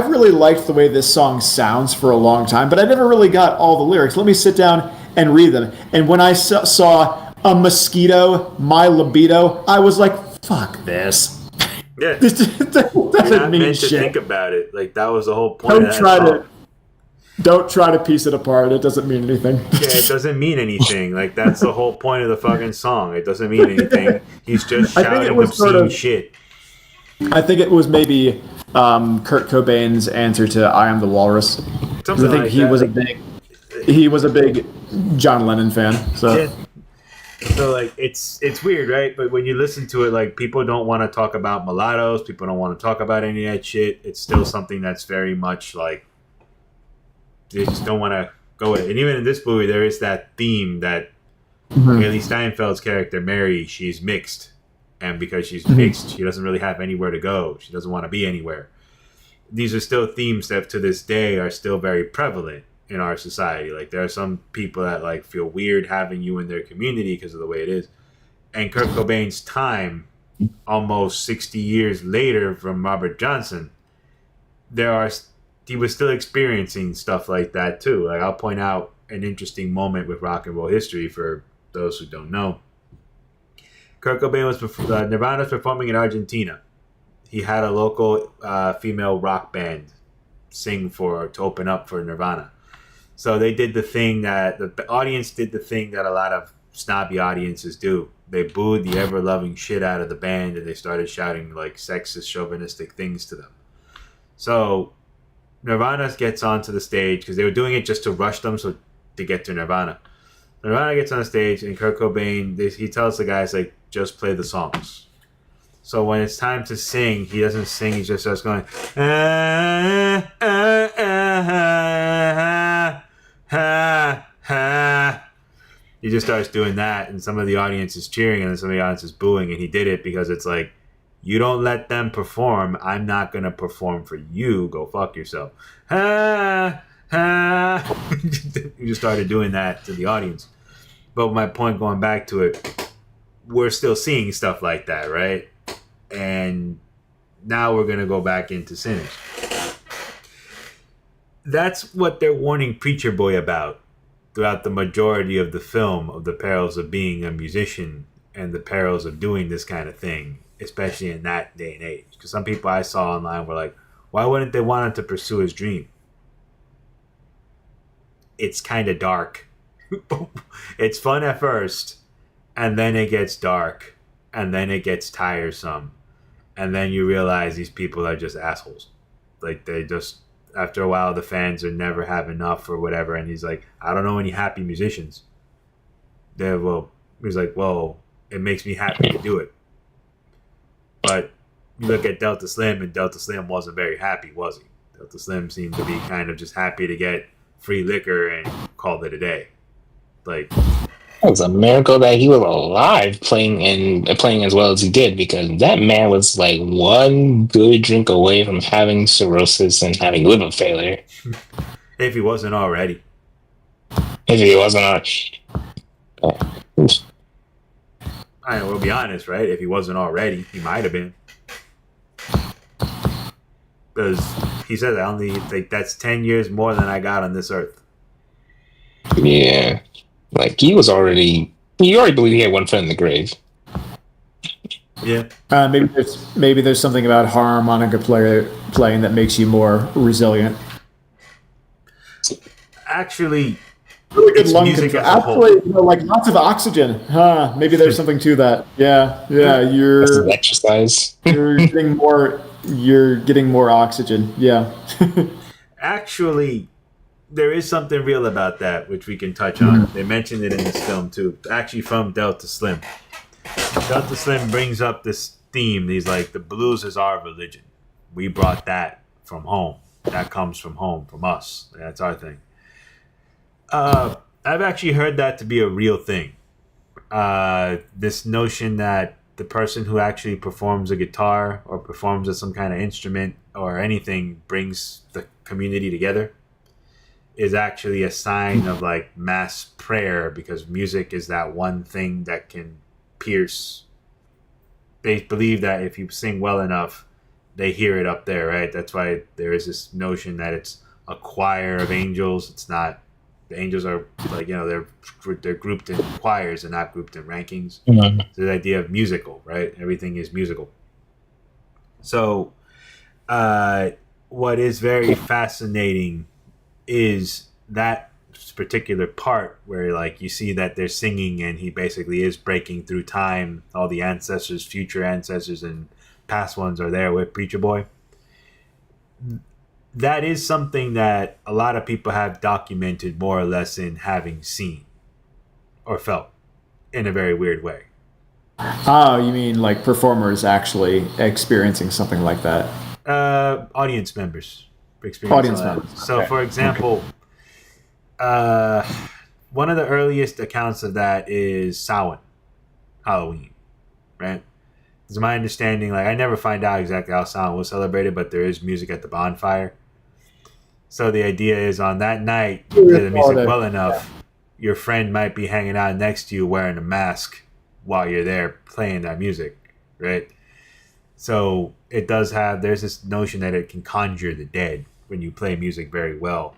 really liked the way this song sounds for a long time, but I never really got all the lyrics. Let me sit down and read them. And when I saw a mosquito, my libido, I was like, fuck this. Yeah. This You're doesn't not mean meant to shit. think about it. Like, that was the whole point of that song. Don't try to piece it apart. It doesn't mean anything. Yeah, it doesn't mean anything. Like, that's the whole point of the fucking song. It doesn't mean anything. He's just I think it shouting was sort obscene of- shit. I think it was maybe Kurt Cobain's answer to "I Am the Walrus." Something I think like he that. was a big John Lennon fan. So Yeah. So, like, it's weird, right? But when you listen to it, like, people don't want to talk about mulattoes. People don't want to talk about any of that shit. It's still something that's very much, like, they just don't want to go with it. And even in this movie, there is that theme that Haley Steinfeld's character, Mary, she's mixed. And because she's mixed, she doesn't really have anywhere to go. She doesn't want to be anywhere. These are still themes that to this day are still very prevalent in our society. Like, there are some people that, like, feel weird having you in their community because of the way it is. And Kurt Cobain's time, almost 60 years later from Robert Johnson, he was still experiencing stuff like that too. Like, I'll point out an interesting moment with rock and roll history for those who don't know. Kurt Cobain Nirvana was performing in Argentina. He had a local female rock band sing to open up for Nirvana. So they did the thing that the audience did the thing that a lot of snobby audiences do. They booed the ever-loving shit out of the band, and they started shouting, like, sexist, chauvinistic things to them. So Nirvana gets onto the stage because they were doing it just to rush them to get to Nirvana. Nirvana gets on the stage, and Kurt Cobain, he tells the guys, like, just play the songs. So when it's time to sing, he doesn't sing, he just starts going, ah, ah, ah, ah, ah. He just starts doing that, and some of the audience is cheering, and then some of the audience is booing, and he did it because it's like, you don't let them perform, I'm not going to perform for you, go fuck yourself. Ah, ah. He just started doing that to the audience. But my point going back to it, we're still seeing stuff like that, right? And now we're going to go back into Sinners. That's what they're warning Preacher Boy about throughout the majority of the film, of the perils of being a musician and the perils of doing this kind of thing, especially in that day and age. Because some people I saw online were like, why wouldn't they want him to pursue his dream? It's kind of dark. It's fun at first, and then it gets dark, and then it gets tiresome, and then you realize these people are just assholes. Like, they just, after a while, the fans are never have enough or whatever. And he's like, I don't know any happy musicians. He's like, well, it makes me happy to do it. But you look at Delta Slim, and Delta Slim wasn't very happy, was he? Delta Slim seemed to be kind of just happy to get free liquor and called it a day. Like, It was a miracle that he was alive, playing as well as he did, because that man was like one good drink away from having cirrhosis and having liver failure. if he wasn't already. If he wasn't I mean, we'll be honest, right? If he wasn't already, he might have been. Because he said, I only think that's 10 years more than I got on this earth. Yeah. Like, you already believe he had one foot in the grave. Yeah. Maybe there's something about harmonica playing that makes you more resilient. Actually, Really good it's lung music control. as a whole. Actually, like lots of oxygen. Huh? Maybe there's something to that. Yeah. This You're is exercise. you're getting more. You're getting more oxygen. Yeah. Actually, there is something real about that, which we can touch on. They mentioned it in this film, too. Actually, from Delta Slim. Delta Slim brings up this theme. He's like, the blues is our religion. We brought that from home. That comes from home, from us. That's our thing. I've actually heard that to be a real thing. This notion that the person who actually performs a guitar or performs some kind of instrument or anything brings the community together is actually a sign of like mass prayer, because music is that one thing that can pierce. They believe that if you sing well enough, they hear it up there, right? That's why there is this notion that it's a choir of angels. It's not. The angels are like, they're grouped in choirs and not grouped in rankings. Mm-hmm. So the idea of musical, right? Everything is musical. So what is very fascinating is that particular part where like you see that they're singing and he basically is breaking through time. All the ancestors, future ancestors, and past ones are there with Preacher Boy. That is something that a lot of people have documented more or less in having seen or felt in a very weird way. Oh, you mean like performers actually experiencing something like that? Audience members. Audience members. So, Okay. for example, one of the earliest accounts of that is Samhain, Halloween, right? It's my understanding, like I never find out exactly how Samhain was celebrated, but there is music at the bonfire. So the idea is on that night, you play the music well enough, your friend might be hanging out next to you wearing a mask while you're there playing that music, right? So it does have, there's this notion that it can conjure the dead when you play music very well,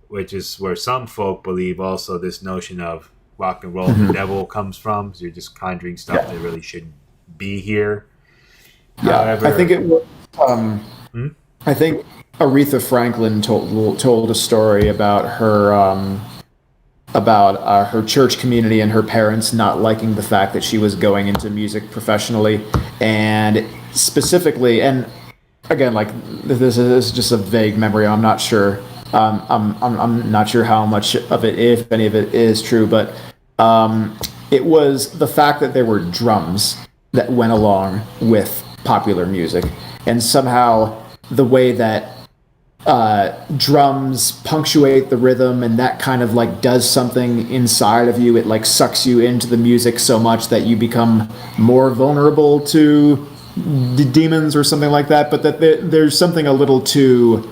which is where some folk believe also this notion of rock and roll, the devil comes from. So you're just conjuring stuff that really shouldn't be here. Yeah, However, I think it was. I think Aretha Franklin told a story about her church community and her parents not liking the fact that she was going into music professionally, and specifically, and again, like this is just a vague memory. I'm not sure. I'm not sure how much of it, if any of it, is true, but it was the fact that there were drums that went along with popular music, and somehow the way that drums punctuate the rhythm and that kind of like does something inside of you. It like sucks you into the music so much that you become more vulnerable to demons or something like that. But that there's something a little too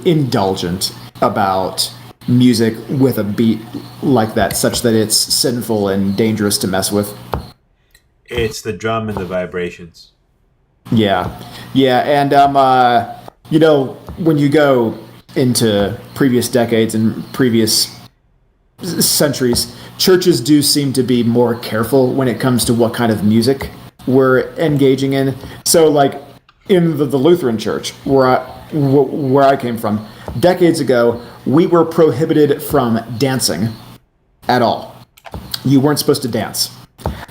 indulgent about music with a beat like that, such that it's sinful and dangerous to mess with. it's the drum and the vibrations. Yeah, and when you go into previous decades and previous centuries, churches do seem to be more careful when it comes to what kind of music we're engaging in. So, like in the Lutheran Church, where I came from, decades ago, we were prohibited from dancing at all. You weren't supposed to dance.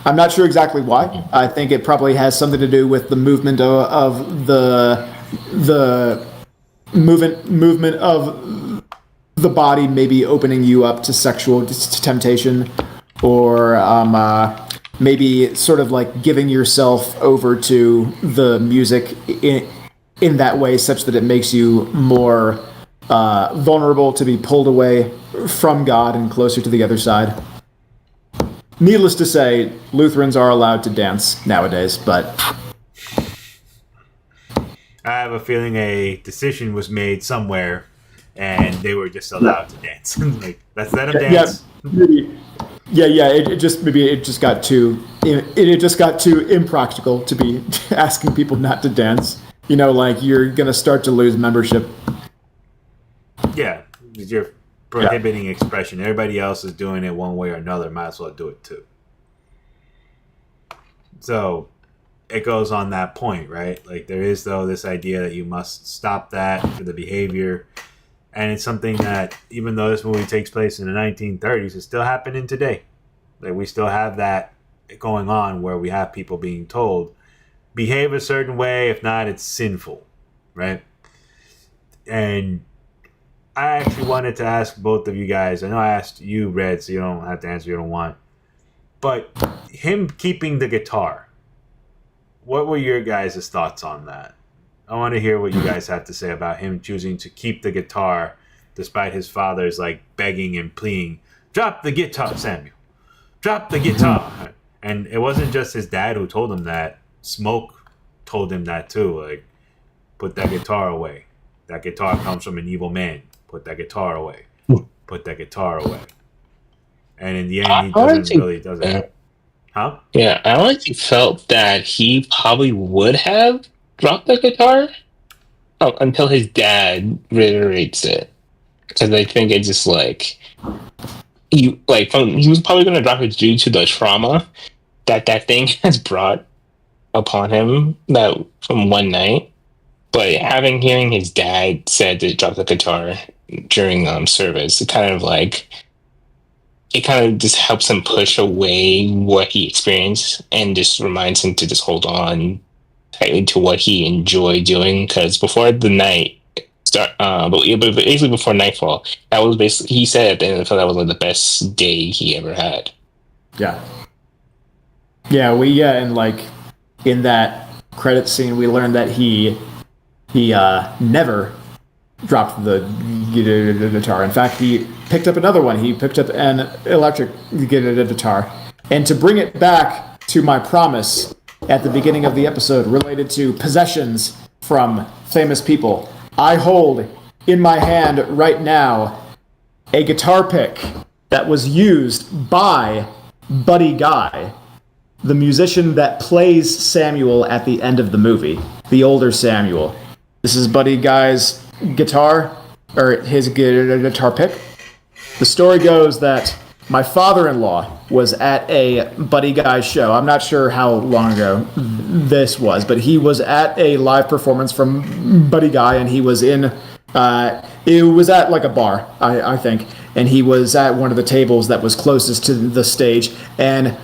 I'm not sure exactly why. I think it probably has something to do with the movement of the movement of the body, maybe opening you up to sexual temptation, or maybe sort of like giving yourself over to the music in that way, such that it makes you more vulnerable to be pulled away from God and closer to the other side. Needless to say, Lutherans are allowed to dance nowadays, but I have a feeling a decision was made somewhere, and they were just allowed to dance. Like, let's let them dance. It just got too impractical to be asking people not to dance. You know, like you're gonna start to lose membership. Yeah, you're prohibiting expression. Everybody else is doing it one way or another. Might as well do it too. So it goes on that point, right? Like there is though this idea that you must stop that for the behavior, and it's something that even though this movie takes place in the 1930s, it's still happening today. Like we still have that going on where we have people being told behave a certain way, if not it's sinful, right? And I actually wanted to ask both of you guys. I know I asked you, Red, so you don't have to answer. You don't want. But him keeping the guitar. What were your guys' thoughts on that? I want to hear what you guys have to say about him choosing to keep the guitar, despite his father's like begging and pleading. Drop the guitar, Samuel. Drop the guitar. And it wasn't just his dad who told him that. Smoke told him that too. Like, put that guitar away. That guitar comes from an evil man. Put that guitar away. Put that guitar away. And in the end, he doesn't really. Huh? Yeah, I honestly felt that he probably would have dropped the guitar until his dad reiterates it. Because I think it's just like he was probably going to drop it due to the trauma that thing has brought upon him that from one night. But hearing his dad said to drop the guitar during service, it kind of just helps him push away what he experienced and just reminds him to just hold on tightly to what he enjoyed doing. Because before the night but basically before nightfall, that was basically, he said at the end of the film, that was like the best day he ever had. Yeah, and like in that credit scene, we learned that he never dropped the guitar. In fact, he picked up another one. He picked up an electric guitar. And to bring it back to my promise at the beginning of the episode related to possessions from famous people, I hold in my hand right now a guitar pick that was used by Buddy Guy, the musician that plays Samuel at the end of the movie, the older Samuel. This is Buddy Guy's guitar, or his guitar pick. The story goes that my father-in-law was at a Buddy Guy show. I'm not sure how long ago this was, but he was at a live performance from Buddy Guy, and he was in, it was at like a bar, I think, and he was at one of the tables that was closest to the stage, and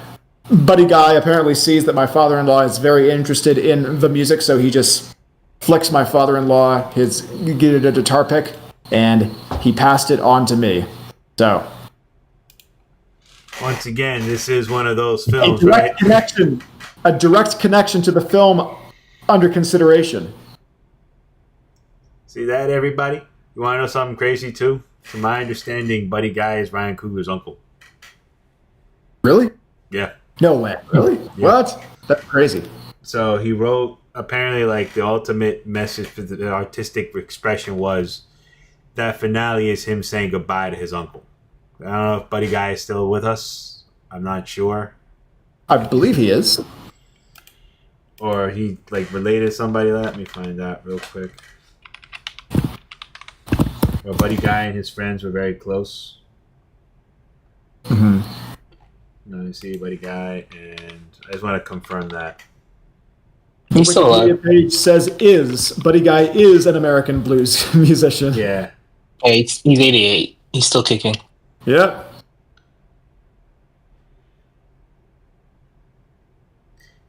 Buddy Guy apparently sees that my father-in-law is very interested in the music, so he just flicks my father-in-law his guitar pick, and he passed it on to me. So, once again, this is one of those films, a direct connection to the film under consideration. See that, everybody? You want to know something crazy too? From my understanding, Buddy Guy is Ryan Coogler's uncle. Really? Yeah. No way. Really? Yeah. What? That's crazy. So he wrote, apparently, like the ultimate message for the artistic expression was that finale is him saying goodbye to his uncle. I don't know if Buddy Guy is still with us. I'm not sure. I believe he is. Or he like related to somebody. Let me find out real quick. Well, Buddy Guy and his friends were very close. Mm-hmm. Let me see, Buddy Guy, and I just want to confirm that. He's still alive. The page says Buddy Guy is an American blues musician. Yeah. Hey, he's 88. He's still kicking. Yeah.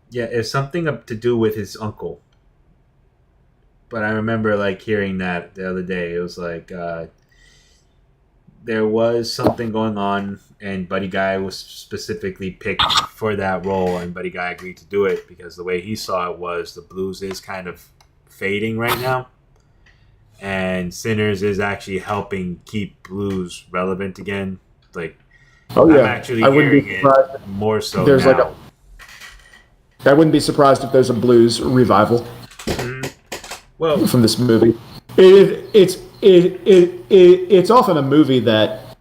Yeah, it's something to do with his uncle. But I remember like hearing that the other day. It was like there was something going on, and Buddy Guy was specifically picked for that role, and Buddy Guy agreed to do it because the way he saw it was the blues is kind of fading right now, and Sinners is actually helping keep blues relevant again. Like, Oh I'm yeah. actually I wouldn't be hearing surprised. it more so There's now. like I wouldn't be surprised if there's a blues revival Well, from this movie. It's often a movie that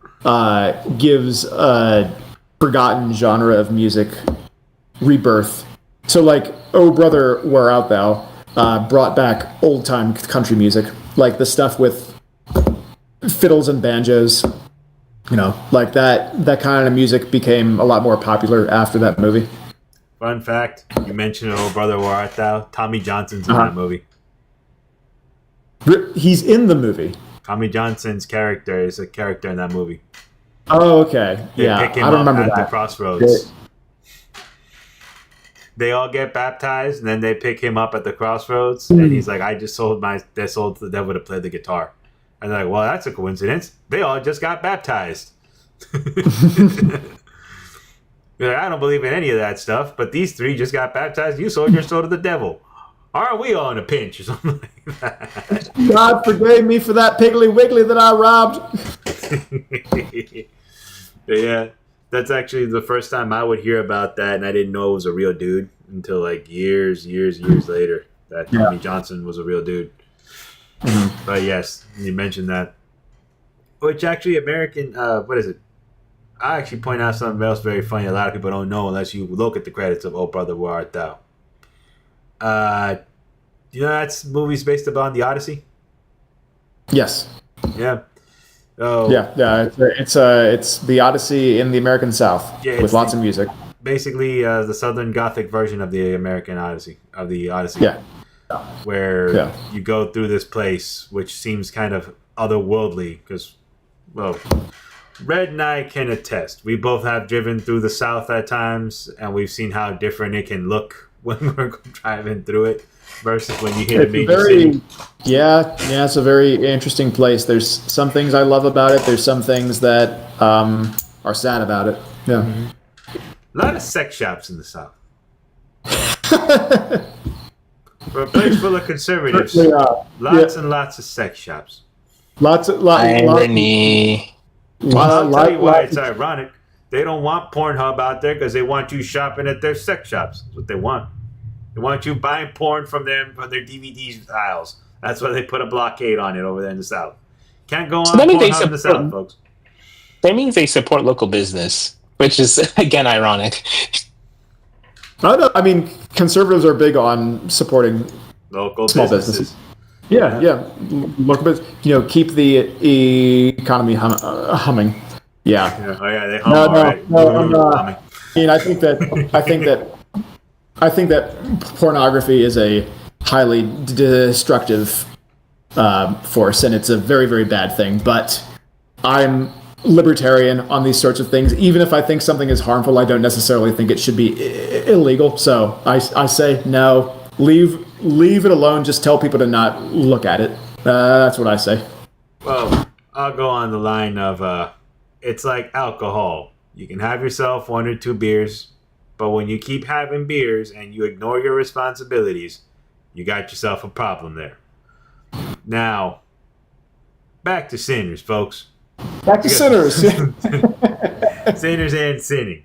gives a forgotten genre of music rebirth. So, like, "Oh Brother, Where Art Thou" brought back old time country music, like the stuff with fiddles and banjos. You know, like that kind of music became a lot more popular after that movie. fun fact: you mentioned "Oh Brother, Where Art Thou?" Tommy Johnson's in that movie. He's in the movie. Tommy Johnson's character is a character in that movie. Oh, okay. They Yeah, pick him I don't up remember at the that. crossroads. They all get baptized, and then they pick him up at the crossroads, and he's like, "I just sold their soul to the devil to play the guitar." And they're like, "Well, that's a coincidence. They all just got baptized." You're like, "I don't believe in any of that stuff, but these three just got baptized. You sold your soul to the devil. Aren't we all in a pinch or something like that?" God forgave me for that Piggly Wiggly that I robbed. But yeah, that's actually the first time I would hear about that, and I didn't know it was a real dude until like years later that Tommy Johnson was a real dude. But yes, you mentioned that, which actually American, what is it? I actually point out something else very funny. A lot of people don't know unless you look at the credits of "Oh Brother, Where Art Thou." You know that's movies based upon the Odyssey. Yes. Yeah. Oh, Yeah. It's the Odyssey in the American South Yeah, with it's lots of music. basically the Southern Gothic version of the American Odyssey Yeah. where Yeah. you go through this place which seems kind of otherworldly because, well, Red and I can attest. We both have driven through the South at times, and we've seen how different it can look when we're driving through it versus when you hit a It's major city. it's a very interesting place. There's some things I love about it. There's some things that are sad about it. Yeah. A lot of sex shops in the South. For a place full of conservatives, lots and lots of sex shops. Irony. I'll tell you why it's ironic. They don't want Pornhub out there because they want you shopping at their sex shops. That's what they want. They want you buying porn from them from their DVD aisles. That's why they put a blockade on it over there in the South. Can't go on that means they Pornhub in the South, folks. That means they support local business, which is again ironic. I mean, conservatives are big on supporting Local small businesses. Yeah. Local business. Keep the economy humming. Yeah. Yeah. Oh yeah, they hum all right. I mean, I think that pornography is a highly destructive force, and it's a very, very bad thing. But I'm libertarian on these sorts of things. Even if I think something is harmful, I don't necessarily think it should be illegal. So I say no. Leave it alone. Just tell people to not look at it. That's what I say. Well, I'll go on the line of it's like alcohol. You can have yourself 1 or 2 beers, but when you keep having beers and you ignore your responsibilities, you got yourself a problem there. Now, back to Sinners, folks. Back to Sinners. Sinners and sinning.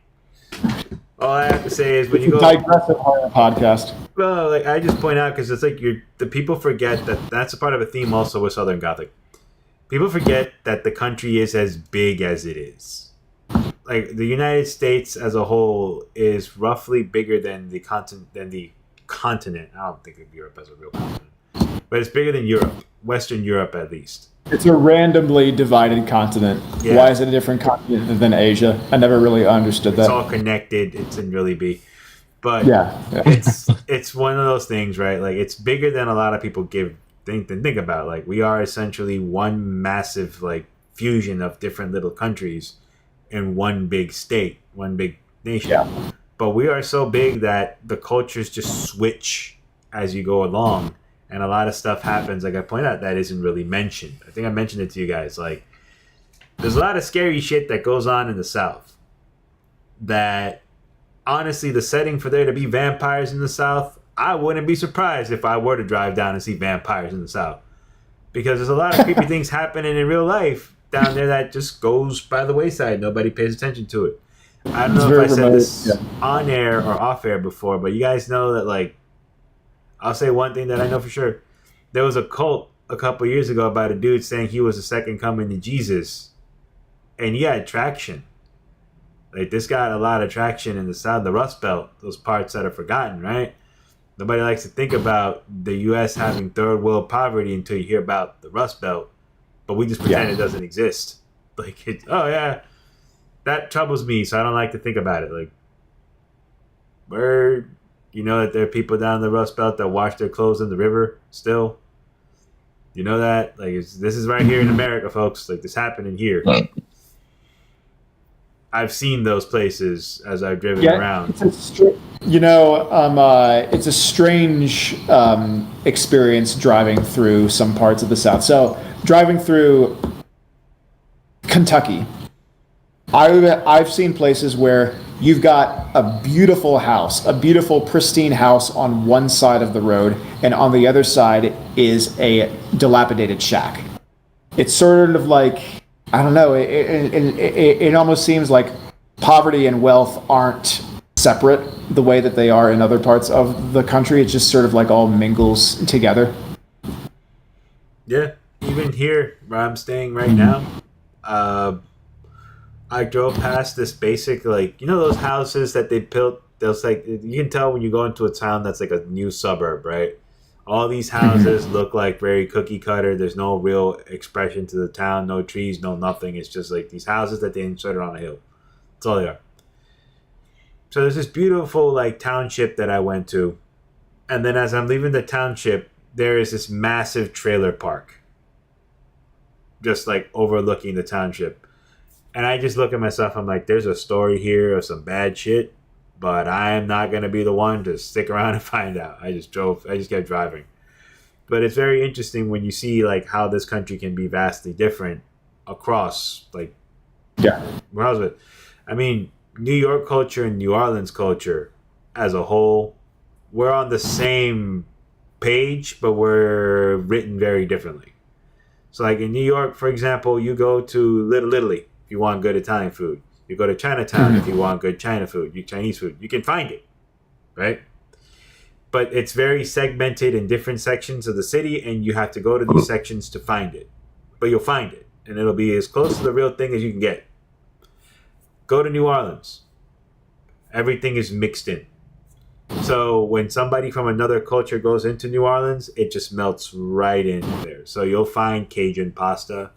All I have to say is when you go, Digressive horror podcast. well, like I just point out because it's like the people forget that that's a part of a theme also with Southern Gothic. People forget that the country is as big as it is. Like the United States as a whole is roughly bigger than the continent. I don't think of Europe as a real continent, but it's bigger than Europe, Western Europe at least. It's a randomly divided continent. Yeah. Why is it a different continent than Asia? I never really understood It's that. all connected. It shouldn't really be, but Yeah. it's one of those things, right? Like it's bigger than a lot of people give think about it. Like, we are essentially one massive like fusion of different little countries in one big state, one big nation. Yeah. But we are so big that the cultures just switch as you go along, and a lot of stuff happens. Like I point out, that isn't really mentioned. I think I mentioned it to you guys. Like, there's a lot of scary shit that goes on in the South. That honestly, the setting for there to be vampires in the South, I wouldn't be surprised if I were to drive down and see vampires in the South, because there's a lot of creepy things happening in real life down there that just goes by the wayside. Nobody pays attention to it. I don't know if I said this on air or off air before, but you guys know that, like, I'll say one thing that I know for sure. There was a cult a couple years ago about a dude saying he was the second coming to Jesus, and he had traction. Like, this got a lot of traction in the South, the Rust Belt, those parts that are forgotten, right? Nobody likes to think about the U.S. having third world poverty until you hear about the Rust Belt, but we just pretend it doesn't exist. Like, oh yeah, that troubles me, so I don't like to think about it. Like, you know that there are people down in the Rust Belt that wash their clothes in the river still? You know that? Like, this is right here in America, folks. Like, this happening here. I've seen those places as I've driven around. It's a strange experience driving through some parts of the South. So, driving through Kentucky, I've seen places where you've got a beautiful house, a beautiful, pristine house on one side of the road, and on the other side is a dilapidated shack. It's sort of like, I don't know, it almost seems like poverty and wealth aren't separate the way that they are in other parts of the country. It just sort of like all mingles together. Yeah, even here where I'm staying right now, I drove past this basic, like, you know those houses that they built, those, like, you can tell when you go into a town that's like a new suburb, right? All these houses look like very cookie cutter. There's no real expression to the town, no trees, no nothing. It's just like these houses that they inserted on a hill. That's all they are. So there's this beautiful, like, township that I went to, and then as I'm leaving the township, there is this massive trailer park, just like overlooking the township. And I just look at myself, I'm like, there's a story here of some bad shit, but I am not going to be the one to stick around and find out. I just kept driving. But it's very interesting when you see, like, how this country can be vastly different across, like, where I was with. I mean, New York culture and New Orleans culture as a whole, we're on the same page, but we're written very differently. So, like, in New York, for example, you go to Little Italy if you want good Italian food. You go to Chinatown if you want good Chinese food. You can find it, right? But it's very segmented in different sections of the city, and you have to go to these sections to find it. But you'll find it, and it'll be as close to the real thing as you can get. Go to New Orleans. Everything is mixed in. So when somebody from another culture goes into New Orleans, it just melts right in there. So you'll find Cajun pasta.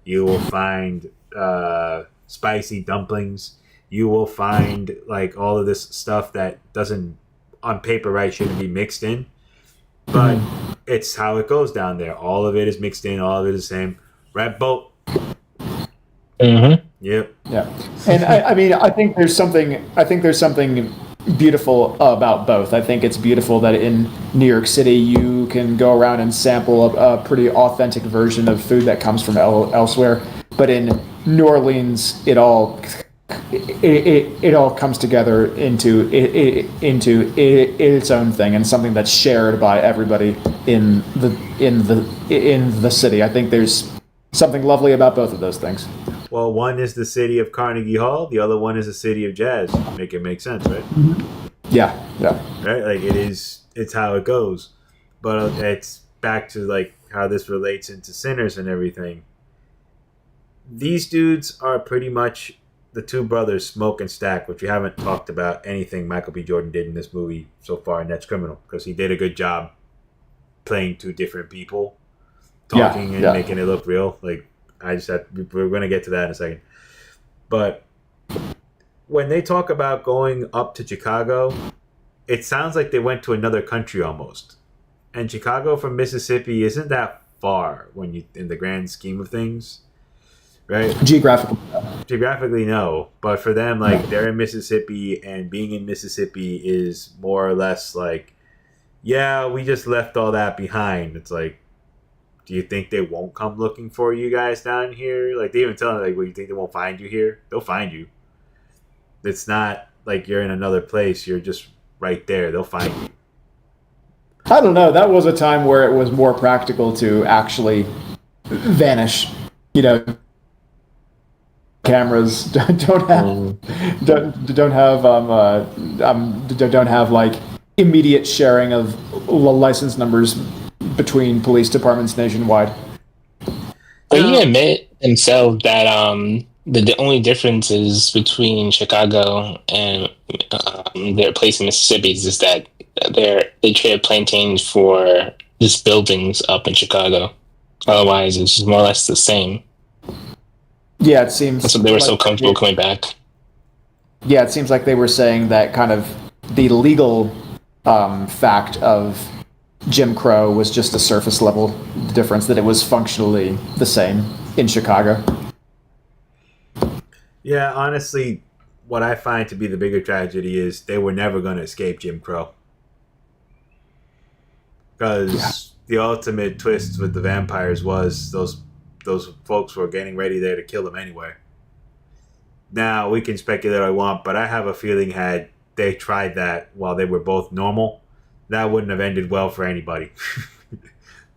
You will find spicy dumplings. You will find, like, all of this stuff that doesn't, on paper, right, shouldn't be mixed in. But it's how it goes down there. All of it is mixed in. All of it is the same. Red Boat. Mm-hmm. Yep. Yeah. And I mean, I think there's something beautiful about both. I think it's beautiful that in New York City you can go around and sample a pretty authentic version of food that comes from elsewhere. But in New Orleans, it all comes together into its own thing and something that's shared by everybody in the city. I think there's something lovely about both of those things. Well, one is the city of Carnegie Hall. The other one is the city of jazz. Make it make sense, right? Yeah. Right? Like, it's how it goes. But it's back to, like, how this relates into Sinners and everything. These dudes are pretty much the two brothers, Smoke and Stack, which we haven't talked about anything Michael B. Jordan did in this movie so far, and that's criminal, because he did a good job playing two different people, talking and making it look real. Like, we're going to get to that in a second. But when they talk about going up to Chicago, it sounds like they went to another country almost. and Chicago from Mississippi isn't that far when you in the grand scheme of things, right? Geographically, no, but for them, like they're in Mississippi, and being in Mississippi is more or less like, yeah, we just left all that behind. It's like, do you think they won't come looking for you guys down here? Like they even tell them, like, well, you think they won't find you here? They'll find you. It's not like you're in another place. You're just right there. They'll find you. I don't know. That was a time where it was more practical to actually vanish. You know, cameras don't have like immediate sharing of license numbers between police departments nationwide. They even admit themselves that the only differences between Chicago and their place in Mississippi is just that they trade plantains for just buildings up in Chicago. Otherwise, it's just more or less the same. Yeah, it seems. That's what they were so comfortable coming back. Yeah, it seems like they were saying that kind of the legal fact of Jim Crow was just a surface level difference, that it was functionally the same in Chicago. Yeah, honestly, what I find to be the bigger tragedy is they were never going to escape Jim Crow. Because the ultimate twist with the vampires was those folks were getting ready there to kill them anyway. Now, we can speculate all we want, but I have a feeling had they tried that while they were both normal, that wouldn't have ended well for anybody.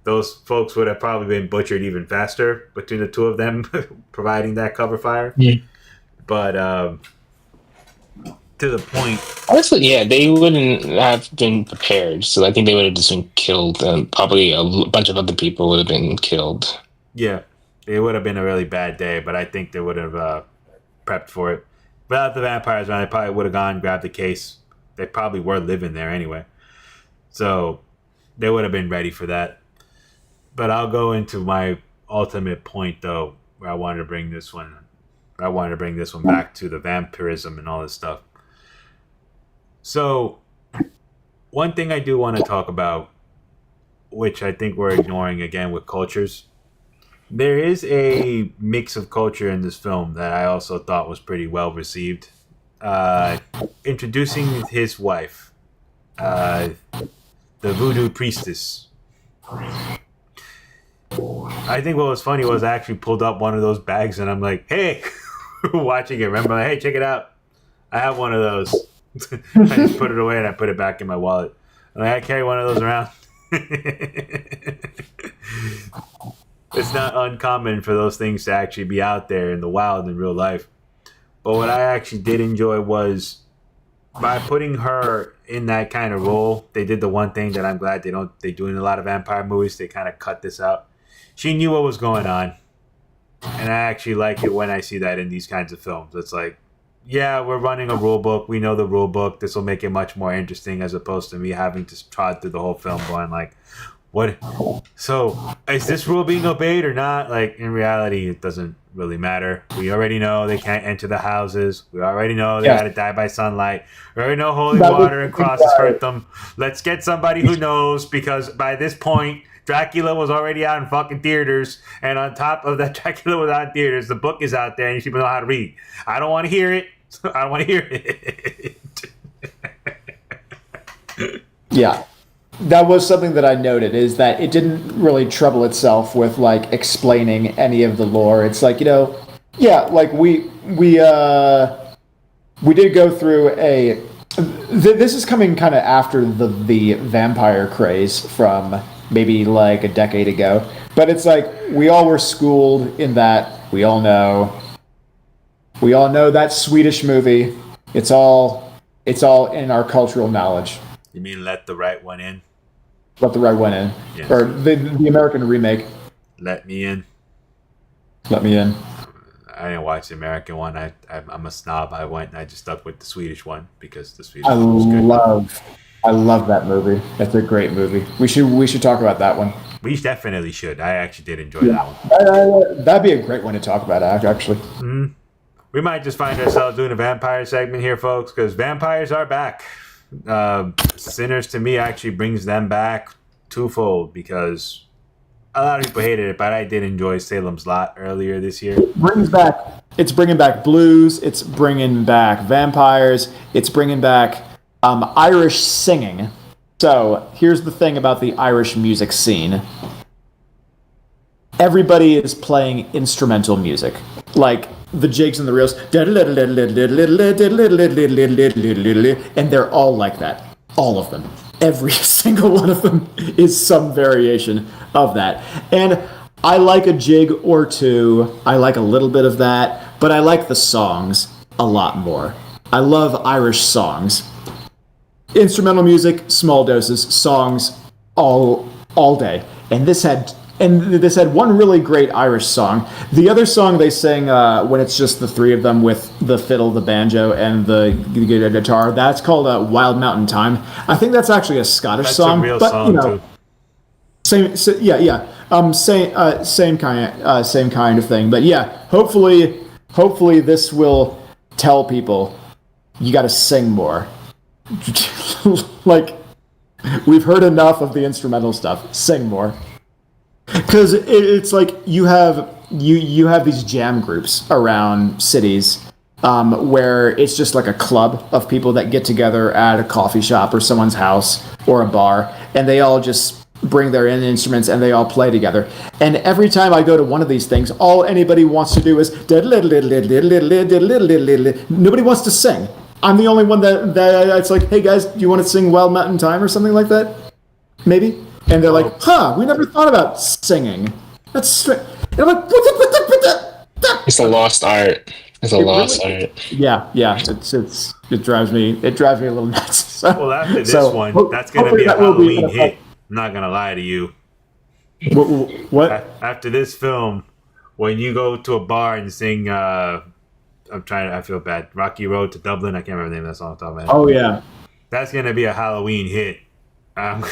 Those folks would have probably been butchered even faster between the two of them providing that cover fire. Yeah. But to the point... Honestly, yeah, they wouldn't have been prepared, so I think they would have just been killed, and probably a bunch of other people would have been killed. Yeah, it would have been a really bad day, but I think they would have prepped for it. Without the vampires around, they probably would have gone, grabbed the case. They probably were living there anyway. So they would have been ready for that. But I'll go into my ultimate point, though, where I wanted to bring this one back to the vampirism and all this stuff. So one thing I do want to talk about, which I think we're ignoring again with cultures, there is a mix of culture in this film that I also thought was pretty well received. Introducing his wife, the voodoo priestess. I think what was funny was I actually pulled up one of those bags and I'm like, hey, watching it, remember, like, hey, check it out. I have one of those. I just put it away and I put it back in my wallet. I carry one of those around. It's not uncommon for those things to actually be out there in the wild in real life. But what I actually did enjoy was by putting her in that kind of role, they did the one thing that I'm glad they do in a lot of vampire movies. They kind of cut this out. She knew what was going on. And I actually like it when I see that in these kinds of films. It's like, yeah, we're running a rule book. We know the rule book. This will make it much more interesting as opposed to me having to trot through the whole film going like, what? So is this rule being obeyed or not? Like, in reality, it doesn't really matter. We already know they can't enter the houses. We already know they gotta die by sunlight. We already know holy water and crosses hurt them. Let's get somebody who knows, because by this point, Dracula was already out in fucking theaters, and on top of that, Dracula was out in theaters. The book is out there, and you people know how to read. I don't want to hear it. I don't want to hear it. Yeah. That was something that I noted, is that it didn't really trouble itself with like explaining any of the lore. It's like, like we did go through this is coming kind of after the vampire craze from maybe like a decade ago. But it's like we all were schooled in that. We all know that Swedish movie. It's all in our cultural knowledge. You mean Let the Right One In? Let the Right One In. Yes. Or the American remake. Let Me In. Let Me In. I didn't watch the American one. I'm a snob. I went and I just stuck with the Swedish one because the Swedish one was good. I love that movie. That's a great movie. We should talk about that one. We definitely should. I actually did enjoy that one. That'd be a great one to talk about, actually. Mm-hmm. We might just find ourselves doing a vampire segment here, folks, because vampires are back. Sinners, to me, actually brings them back twofold because a lot of people hated it, but I did enjoy Salem's Lot earlier this year. It's bringing back blues. It's bringing back vampires. It's bringing back Irish singing. So here's the thing about the Irish music scene. Everybody is playing instrumental music, like the jigs and the reels, and they're all like that. All of them. Every single one of them is some variation of that. And I like a jig or two. I like a little bit of that, but I like the songs a lot more. I love Irish songs. Instrumental music, small doses, songs all day. And this had one really great Irish song. The other song they sing when it's just the three of them with the fiddle, the banjo, and the guitar, that's called Wild Mountain Time. I think that's actually a Scottish song. That's a real but, song, too. Same kind of thing. But yeah, hopefully this will tell people you got to sing more. Like, we've heard enough of the instrumental stuff. Sing more. Because it's like you have these jam groups around cities where it's just like a club of people that get together at a coffee shop or someone's house or a bar, and they all just bring their instruments and they all play together. And every time I go to one of these things, all anybody wants to do is nobody wants to sing. I'm the only one that it's like, hey guys, do you want to sing Wild Mountain Time or something like that? Maybe. And they're like, we never thought about singing. That's... And I'm like, It's a lost art. It's a lost art. Yeah. It drives me a little nuts. So, Well, after this one, that's going to be a Halloween hit. I'm not going to lie to you. What? After this film, when you go to a bar and sing, I feel bad, Rocky Road to Dublin, I can't remember the name of that song off the top of my head. Oh, yeah. That's going to be a Halloween hit. I'm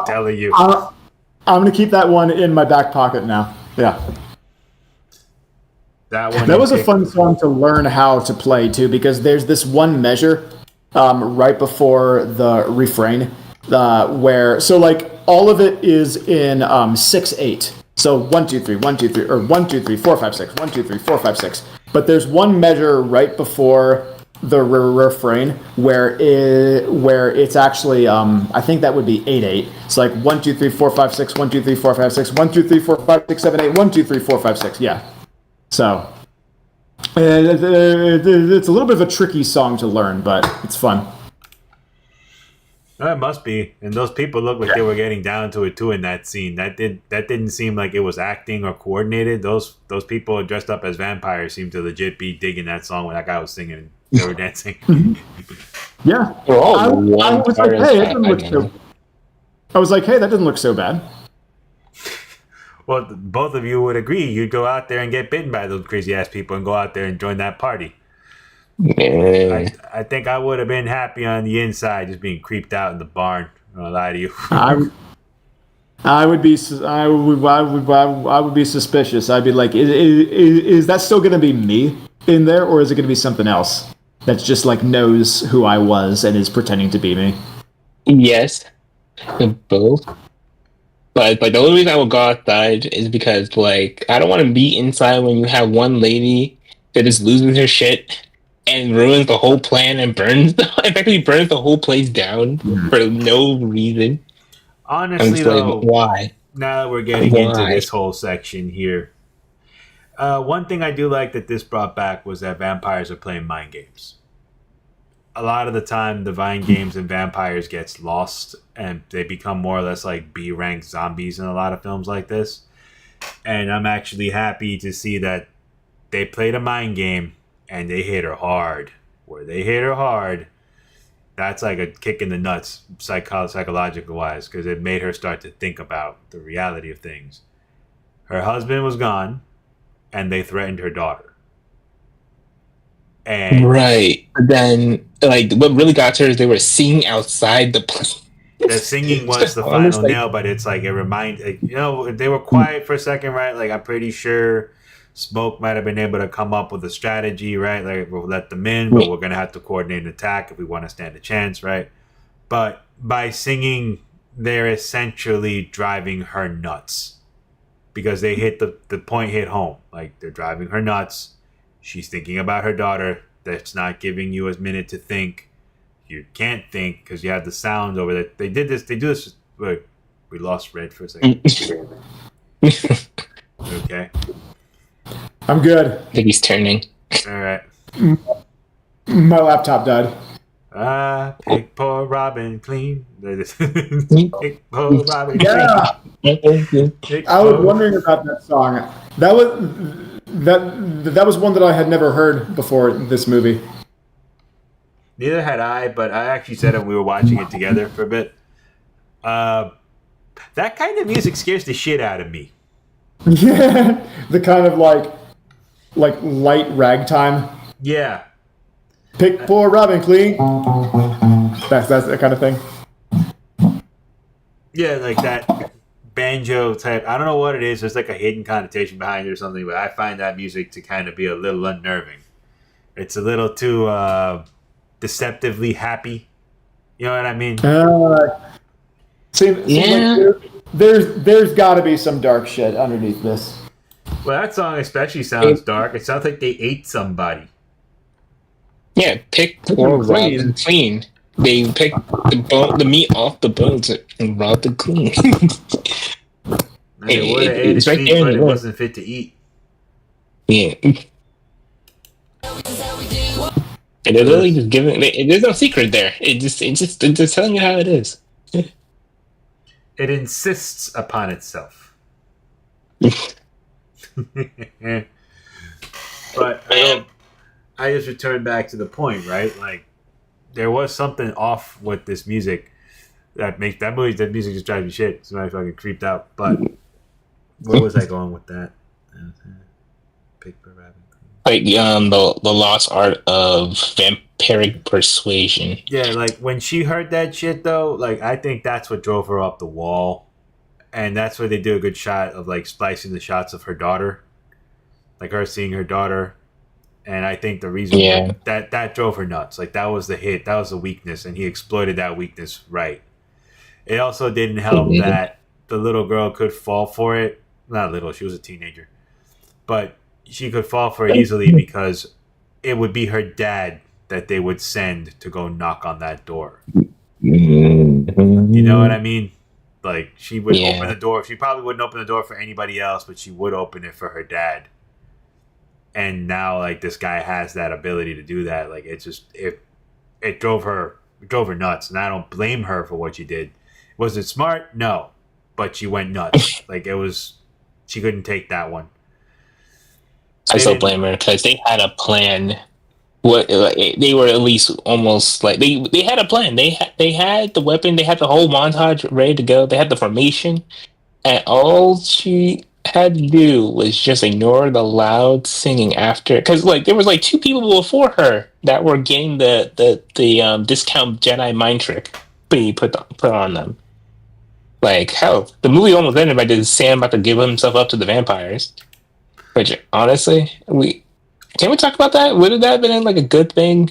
telling you. I'm going to keep that one in my back pocket now. Yeah. That was a fun song to learn how to play, too, because there's this one measure right before the refrain where, so like all of it is in 6/8. So 1 2 3 1 2 3 or 1 2 3 4 5 6 1 2 3 4 5 6. But there's one measure right before the refrain where it's actually I think that would be 8/8. It's like 1 2 3 4 5 6 1 2 3 4 5 6 1 2 3 4 5 6 7 8 1 2 3 4 5 6. Yeah. So it's a little bit of a tricky song to learn, but it's fun. It must be, and those people look like they were getting down to it too in that scene. That didn't seem like it was acting or coordinated. Those people dressed up as vampires seemed to legit be digging that song when that guy was singing and they were dancing. Yeah, I was like, hey, it didn't look so. I was like, hey, that doesn't look so bad. Well, both of you would agree. You'd go out there and get bitten by those crazy ass people and go out there and join that party. Yeah. I think I would have been happy on the inside, just being creeped out in the barn. I'm gonna lie to you. I would be suspicious. I'd be like, is that still going to be me in there, or is it going to be something else that's just like knows who I was and is pretending to be me? Yes, both. But the only reason I would go outside is because like I don't want to be inside when you have one lady that just loses her shit and ruins the whole plan and effectively burns the whole place down for no reason. Honestly, though, like, why? Now that we're getting into this whole section here, one thing I do like that this brought back was that vampires are playing mind games. A lot of the time, the mind games and vampires gets lost, and they become more or less like B-rank zombies in a lot of films like this. And I'm actually happy to see that they played a mind game and they hit her hard. Where they hit her hard, that's like a kick in the nuts, psychological wise, because it made her start to think about the reality of things. Her husband was gone, and they threatened her daughter. And right. But then, like, what really got to her is they were singing outside the place. The singing was the final nail, but it's like it reminded, they were quiet for a second, right? Like, I'm pretty sure Smoke might have been able to come up with a strategy, right? Like, we'll let them in, but we're going to have to coordinate an attack if we want to stand a chance, right? but by singing, they're essentially driving her nuts because they hit the point hit home. Like they're driving her nuts. She's thinking about her daughter. That's not giving you a minute to think. You can't think because you have the sound over there. They did this. They do this. Look, we lost Red for a second. Okay. I'm good. I think he's turning. All right. My laptop died. Pick poor Robin clean. Pick poor Robin clean. Yeah, Pick I was poor- wondering about that song. That was one that I had never heard before this movie. Neither had I, but I actually said it when we were watching it together for a bit. That kind of music scares the shit out of me. Yeah, the kind of like light ragtime. Yeah. Pick poor Robin clean. That's that kind of thing. Yeah, like that banjo type. I don't know what it is. There's like a hidden connotation behind it or something, but I find that music to kind of be a little unnerving. It's a little too deceptively happy. You know what I mean? Seems like there's got to be some dark shit underneath this. Well, that song especially sounds dark. It sounds like they ate somebody. Yeah, pick poor Robin clean. They pick the meat off the bones and raw the clean. And they would have ate his it's right feet, there in but the it room. wasn't fit to eat. Yeah. And they're literally just giving. There's no secret there. It's just telling you how it is. It insists upon itself. But I just returned back to the point, right? Like there was something off with this music that makes that music just drives me shit. So I fucking creeped out. But where was I going with that? Paper rabbit. Like the lost art of vampiric persuasion. Yeah, like when she heard that shit though, like I think that's what drove her up the wall. And that's where they do a good shot of like splicing the shots of her daughter. Like her seeing her daughter. And I think the reason that drove her nuts. Like that was the hit. That was the weakness. And he exploited that weakness right. It also didn't help that the little girl could fall for it. Not little, she was a teenager. But she could fall for it easily because it would be her dad that they would send to go knock on that door. You know what I mean? Like she would open the door. She probably wouldn't open the door for anybody else, but she would open it for her dad. And now like this guy has that ability to do that. Like it drove her nuts. And I don't blame her for what she did. Was it smart? No. But she went nuts. Like she couldn't take that one. I still blame her because they had a plan. They were at least almost like they had a plan. They had the weapon. They had the whole montage ready to go. They had the formation, and all she had to do was just ignore the loud singing after. Because like there was like two people before her that were getting the discount Jedi mind trick being put on them. Like hell, the movie almost ended by just Sam about to give himself up to the vampires. Which honestly, can we talk about that? Would that have been like a good thing?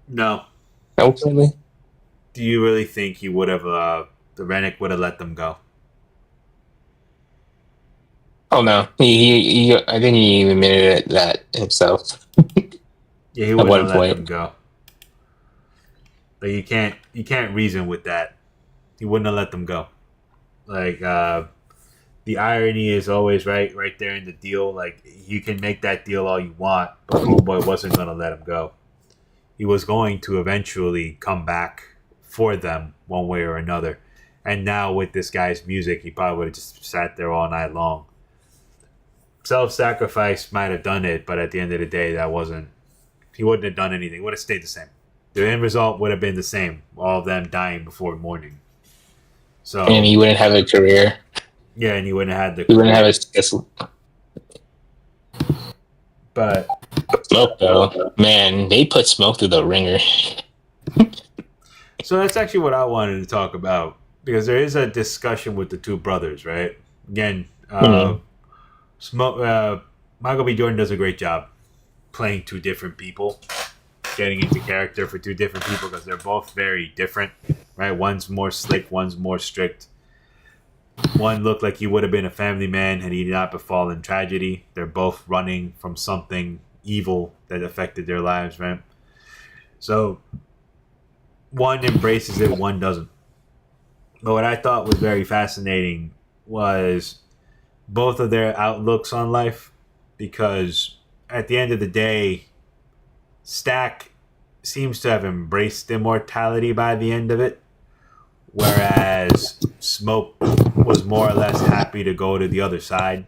No. Ultimately, Do you really think he would have? The Rennick would have let them go? oh no, he I think he even admitted that himself. Yeah, he wouldn't one have let point. them go. Like you can't reason with that. He wouldn't have let them go. Like the irony is always right there in the deal. Like you can make that deal all you want, but Homeboy wasn't gonna let him go. He was going to eventually come back for them one way or another. And now with this guy's music, he probably would have just sat there all night long. Self-sacrifice might have done it, but at the end of the day, he wouldn't have done anything. It would have stayed the same. The end result would have been the same. All of them dying before morning. So, And he wouldn't have a career. yeah, and he wouldn't have the He wouldn't have a But Smoke though. Man, they put Smoke through the ringer. so that's actually what I wanted to talk about. Because there is a discussion with the two brothers, right? Again, Michael B. Jordan does a great job playing two different people, getting into character for two different people because they're both very different. right? One's more slick, one's more strict. One looked like he would have been a family man had he not befallen tragedy. They're both running from something evil that affected their lives, right? So one embraces it, one doesn't. But what I thought was very fascinating was both of their outlooks on life, because at the end of the day, Stack seems to have embraced immortality by the end of it, whereas Smoke was more or less happy to go to the other side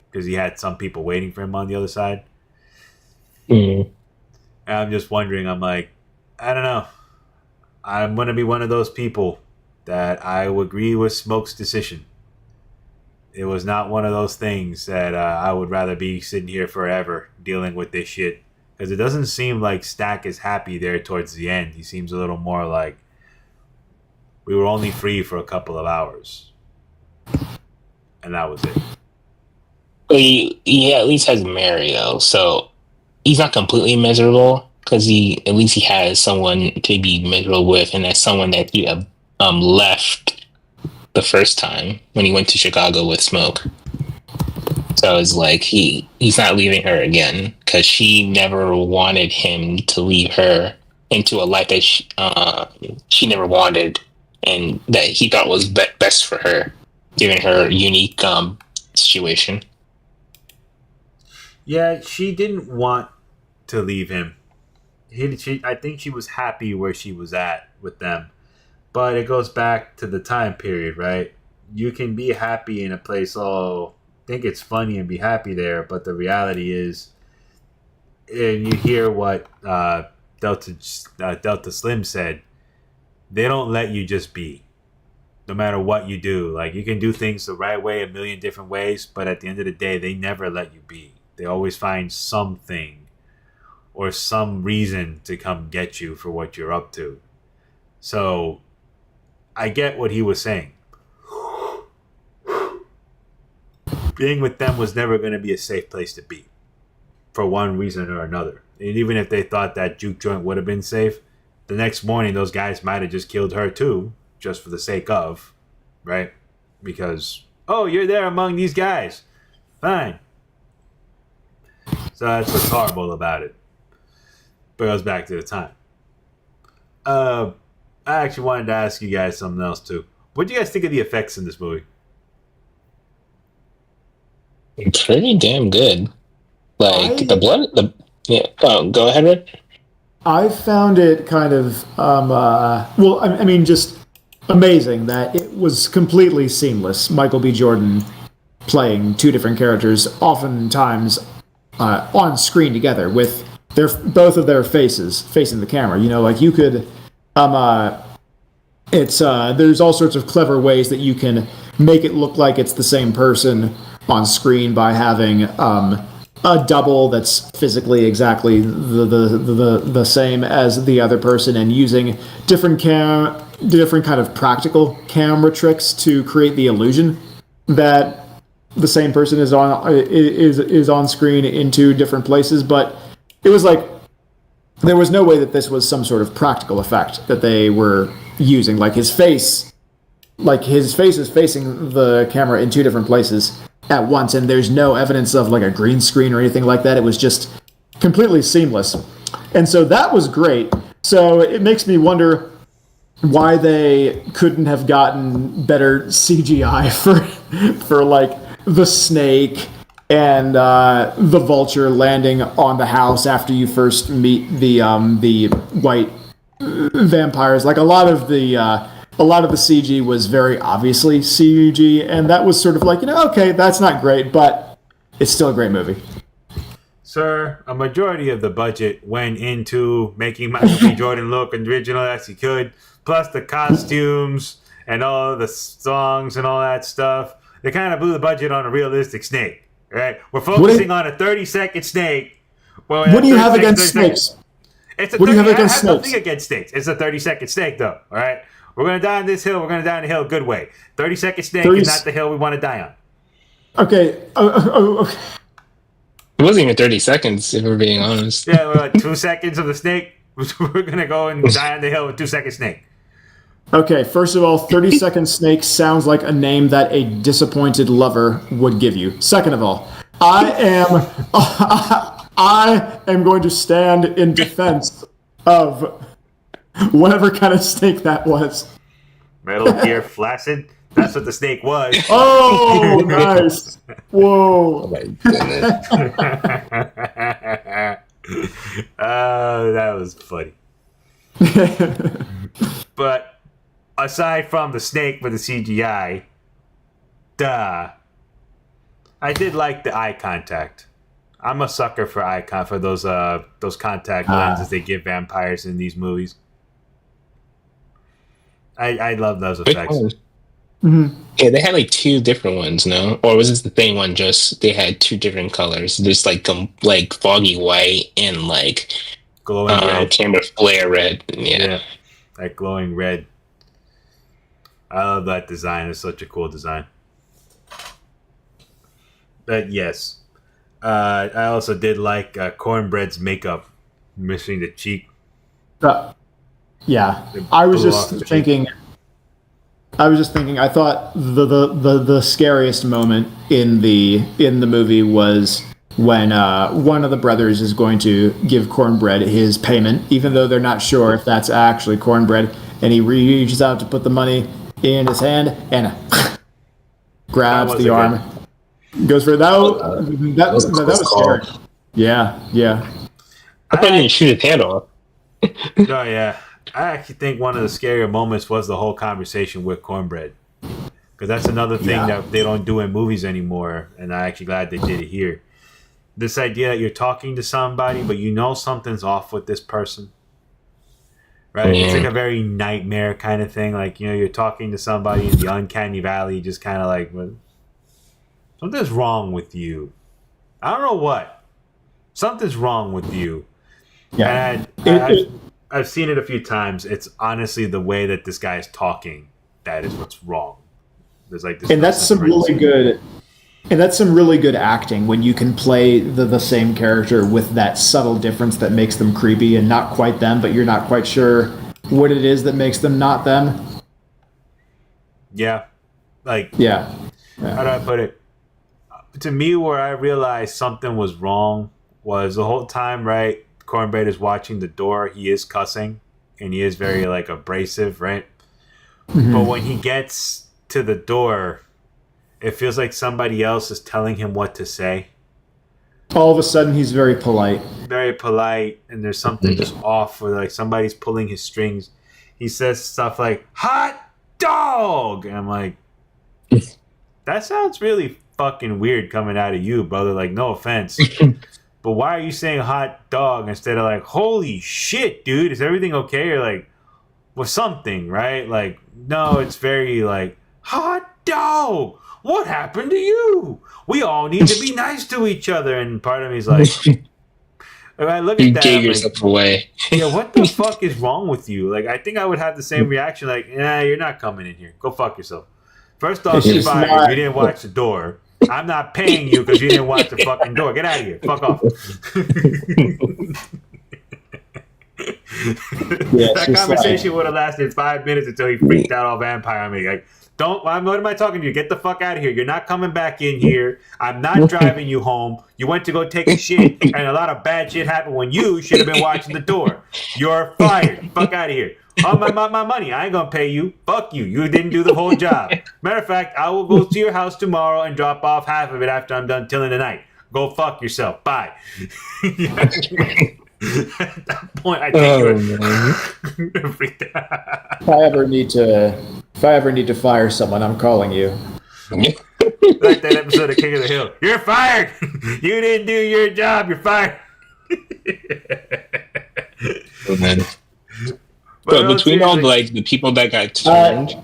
because he had some people waiting for him on the other side. Mm. And I'm just wondering, I'm like, I don't know. I'm going to be one of those people that I would agree with Smoke's decision. It was not one of those things that I would rather be sitting here forever dealing with this shit. Because it doesn't seem like Stack is happy there towards the end. He seems a little more like, we were only free for a couple of hours. And that was it. But he at least has Mary, though. So he's not completely miserable because at least he has someone to be miserable with. And that's someone that he left the first time when he went to Chicago with Smoke. So it's like he's not leaving her again because she never wanted him to leave her into a life that she never wanted and that he thought was best for her, given her unique situation. Yeah, she didn't want to leave him. I think she was happy where she was at with them. But it goes back to the time period, right? You can be happy in a place, think it's funny and be happy there, but the reality is, and you hear what Delta Slim said, they don't let you just be, no matter what you do. Like, you can do things the right way, a million different ways, but at the end of the day, they never let you be. They always find something or some reason to come get you for what you're up to. So I get what he was saying. Being with them was never going to be a safe place to be, for one reason or another. And even if they thought that juke joint would have been safe, the next morning those guys might have just killed her too, just for the sake of, right? Because, oh, you're there among these guys. Fine. So that's what's horrible about it. But it goes back to the time. I actually wanted to ask you guys something else too. What do you guys think of the effects in this movie? Pretty damn good. Like the blood. Yeah. Oh, go ahead, Rick. I found it kind of, I mean, just amazing that it was completely seamless. Michael B. Jordan playing two different characters, oftentimes on screen together with both of their faces facing the camera. You know, like you could, there's all sorts of clever ways that you can make it look like it's the same person on screen by having a double that's physically exactly the same as the other person, and using different kind of practical camera tricks to create the illusion that the same person is on screen in two different places. But it was like there was no way that this was some sort of practical effect that they were using. Like his face is facing the camera in two different places at once, and there's no evidence of like a green screen or anything like that. It was just completely seamless. And so that was great. So it makes me wonder why they couldn't have gotten better CGI for like the snake and the vulture landing on the house after you first meet the white vampires. Like a lot of the CG was very obviously CG, and that was sort of like, okay, that's not great, but it's still a great movie. Sir, a majority of the budget went into making Michael B. Jordan look original as he could, plus the costumes and all the songs and all that stuff. They kind of blew the budget on a realistic snake, right? We're focusing on a 30-second snake. What do you have against snakes? What do you have against snakes? Nothing against snakes. It's a 30-second snake, though, all right? We're going to die on this hill. We're going to die on the hill a good way. 30-second snake is not the hill we want to die on. Okay. Okay. It wasn't even 30 seconds, if we're being honest. Yeah, we're like 2 seconds of the snake. We're going to go and die on the hill with 2 second snake. Okay, first of all, 30-second snake sounds like a name that a disappointed lover would give you. Second of all, I am going to stand in defense of whatever kind of snake that was. Metal Gear Flaccid. That's what the snake was. Oh, nice. Whoa. Oh my goodness. That was funny. But aside from the snake with the CGI, I did like the eye contact. I'm a sucker for those contact lenses they give vampires in these movies. I love those Which effects. one? Mm-hmm. Yeah, they had like two different ones, no? Or was this the same one? Just they had two different colors. There's like foggy white and like Glowing red. camera flare red. Yeah. That glowing red. I love that design. It's such a cool design. But yes, I also did like Cornbread's makeup, missing the cheek. Yeah, It I was blew off just the thinking. I thought the scariest moment in the movie was when one of the brothers is going to give Cornbread his payment, even though they're not sure if that's actually Cornbread, and he reaches out to put the money in his hand and grabs the arm. Goes for that. That was scary. Yeah. I thought he didn't shoot his hand off. Oh yeah, I actually think one of the scarier moments was the whole conversation with Cornbread, because that's another thing that they don't do in movies anymore, and I'm actually glad they did it here. This idea that you're talking to somebody, but you know something's off with this person, right? Yeah. It's like a very nightmare kind of thing. Like, you're talking to somebody in the uncanny valley, just kind of like, well, something's wrong with you. I don't know what. Something's wrong with you. Yeah. And I've seen it a few times. It's honestly the way that this guy is talking that is what's wrong. There's like this, and that's some really good. And that's some really good acting when you can play the same character with that subtle difference that makes them creepy and not quite them, but you're not quite sure what it is that makes them not them. Yeah. Like, Yeah. how do I put it? To me, where I realized something was wrong was the whole time, right? Cornbread is watching the door. He is cussing and he is very like abrasive, right? Mm-hmm. But when he gets to the door, it feels like somebody else is telling him what to say. All of a sudden, he's very polite. Very polite, and there's something just off where like somebody's pulling his strings. He says stuff like "hot dog," and I'm like, that sounds really fucking weird coming out of you, brother. Like, no offense, but why are you saying hot dog instead of like, holy shit, dude, is everything okay? Or like, well, something, right? Like, no, it's very like, hot dog. What happened to you? We all need to be nice to each other. And part of me is like, I look You at that, gave I'm yourself like, away. yeah, what the fuck is wrong with you? Like, I think I would have the same reaction. Like, nah, you're not coming in here. Go fuck yourself. First off, It's you're just fired. not- You didn't watch the door. I'm not paying you because you didn't watch the fucking door. Get out of here. Fuck off. That just conversation would have lasted 5 minutes until he freaked out all vampire on me. Like, what am I talking to you? Get the fuck out of here. You're not coming back in here. I'm not driving you home. You went to go take a shit, and a lot of bad shit happened when you should have been watching the door. You're fired. Fuck out of here. Oh, my money. I ain't gonna pay you. Fuck you. You didn't do the whole job. Matter of fact, I will go to your house tomorrow and drop off half of it after I'm done tilling the night. Go fuck yourself. Bye. At that point, I think you would freak out. If I ever need to fire someone, I'm calling you. Like that episode of King of the Hill. You're fired. You didn't do your job. You're fired. Oh, man. But But no, between all seriously, the people that got turned,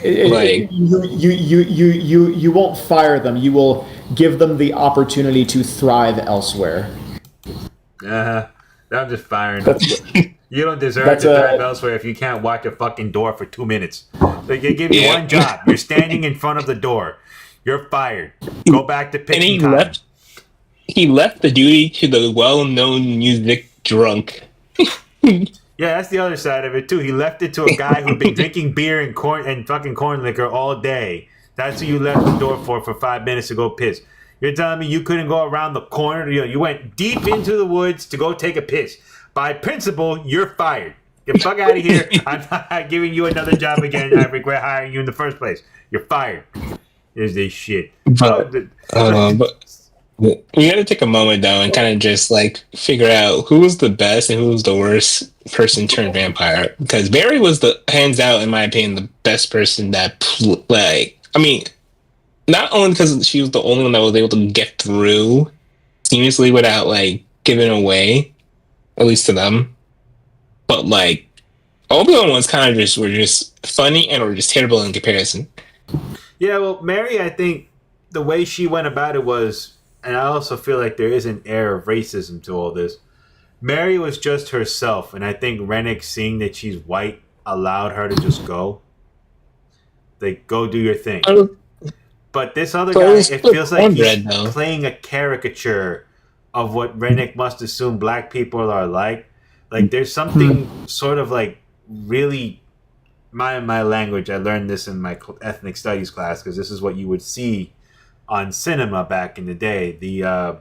Like- You won't fire them. You will give them the opportunity to thrive elsewhere. I'm just firing. That's You don't deserve That's to a- drive elsewhere if you can't watch a fucking door for 2 minutes. Like, they give you Yeah. one job. You're standing in front of the door. You're fired. Go back to and picking he time. left. He left the duty to the well-known music drunk. Yeah, that's the other side of it too. He left it to a guy who'd been drinking beer and fucking corn liquor all day. That's who you left the door for 5 minutes to go piss. You're telling me you couldn't go around the corner? You went deep into the woods to go take a piss. By principle, you're fired. Get the fuck out of here. I'm not giving you another job again. I regret hiring you in the first place. You're fired. Is this shit? But we got to take a moment though and kind of just like figure out who was the best and who was the worst person turned vampire. Because Barry was the hands out, in my opinion, the best person that I mean, not only because she was the only one that was able to get through seamlessly without like giving away, at least to them, but like all the other ones kind of just were just funny and were just terrible in comparison. Yeah, well, Mary, I think the way she went about it was, and I also feel like there is an air of racism to all this. Mary was just herself, and I think Rennick, seeing that she's white, allowed her to just go. Like, go do your thing. But this other guy, it feels like he's playing a caricature of what Rennick must assume black people are like. Like, there's something sort of like really, my language, I learned this in my ethnic studies class, because this is what you would see on cinema back in the day. The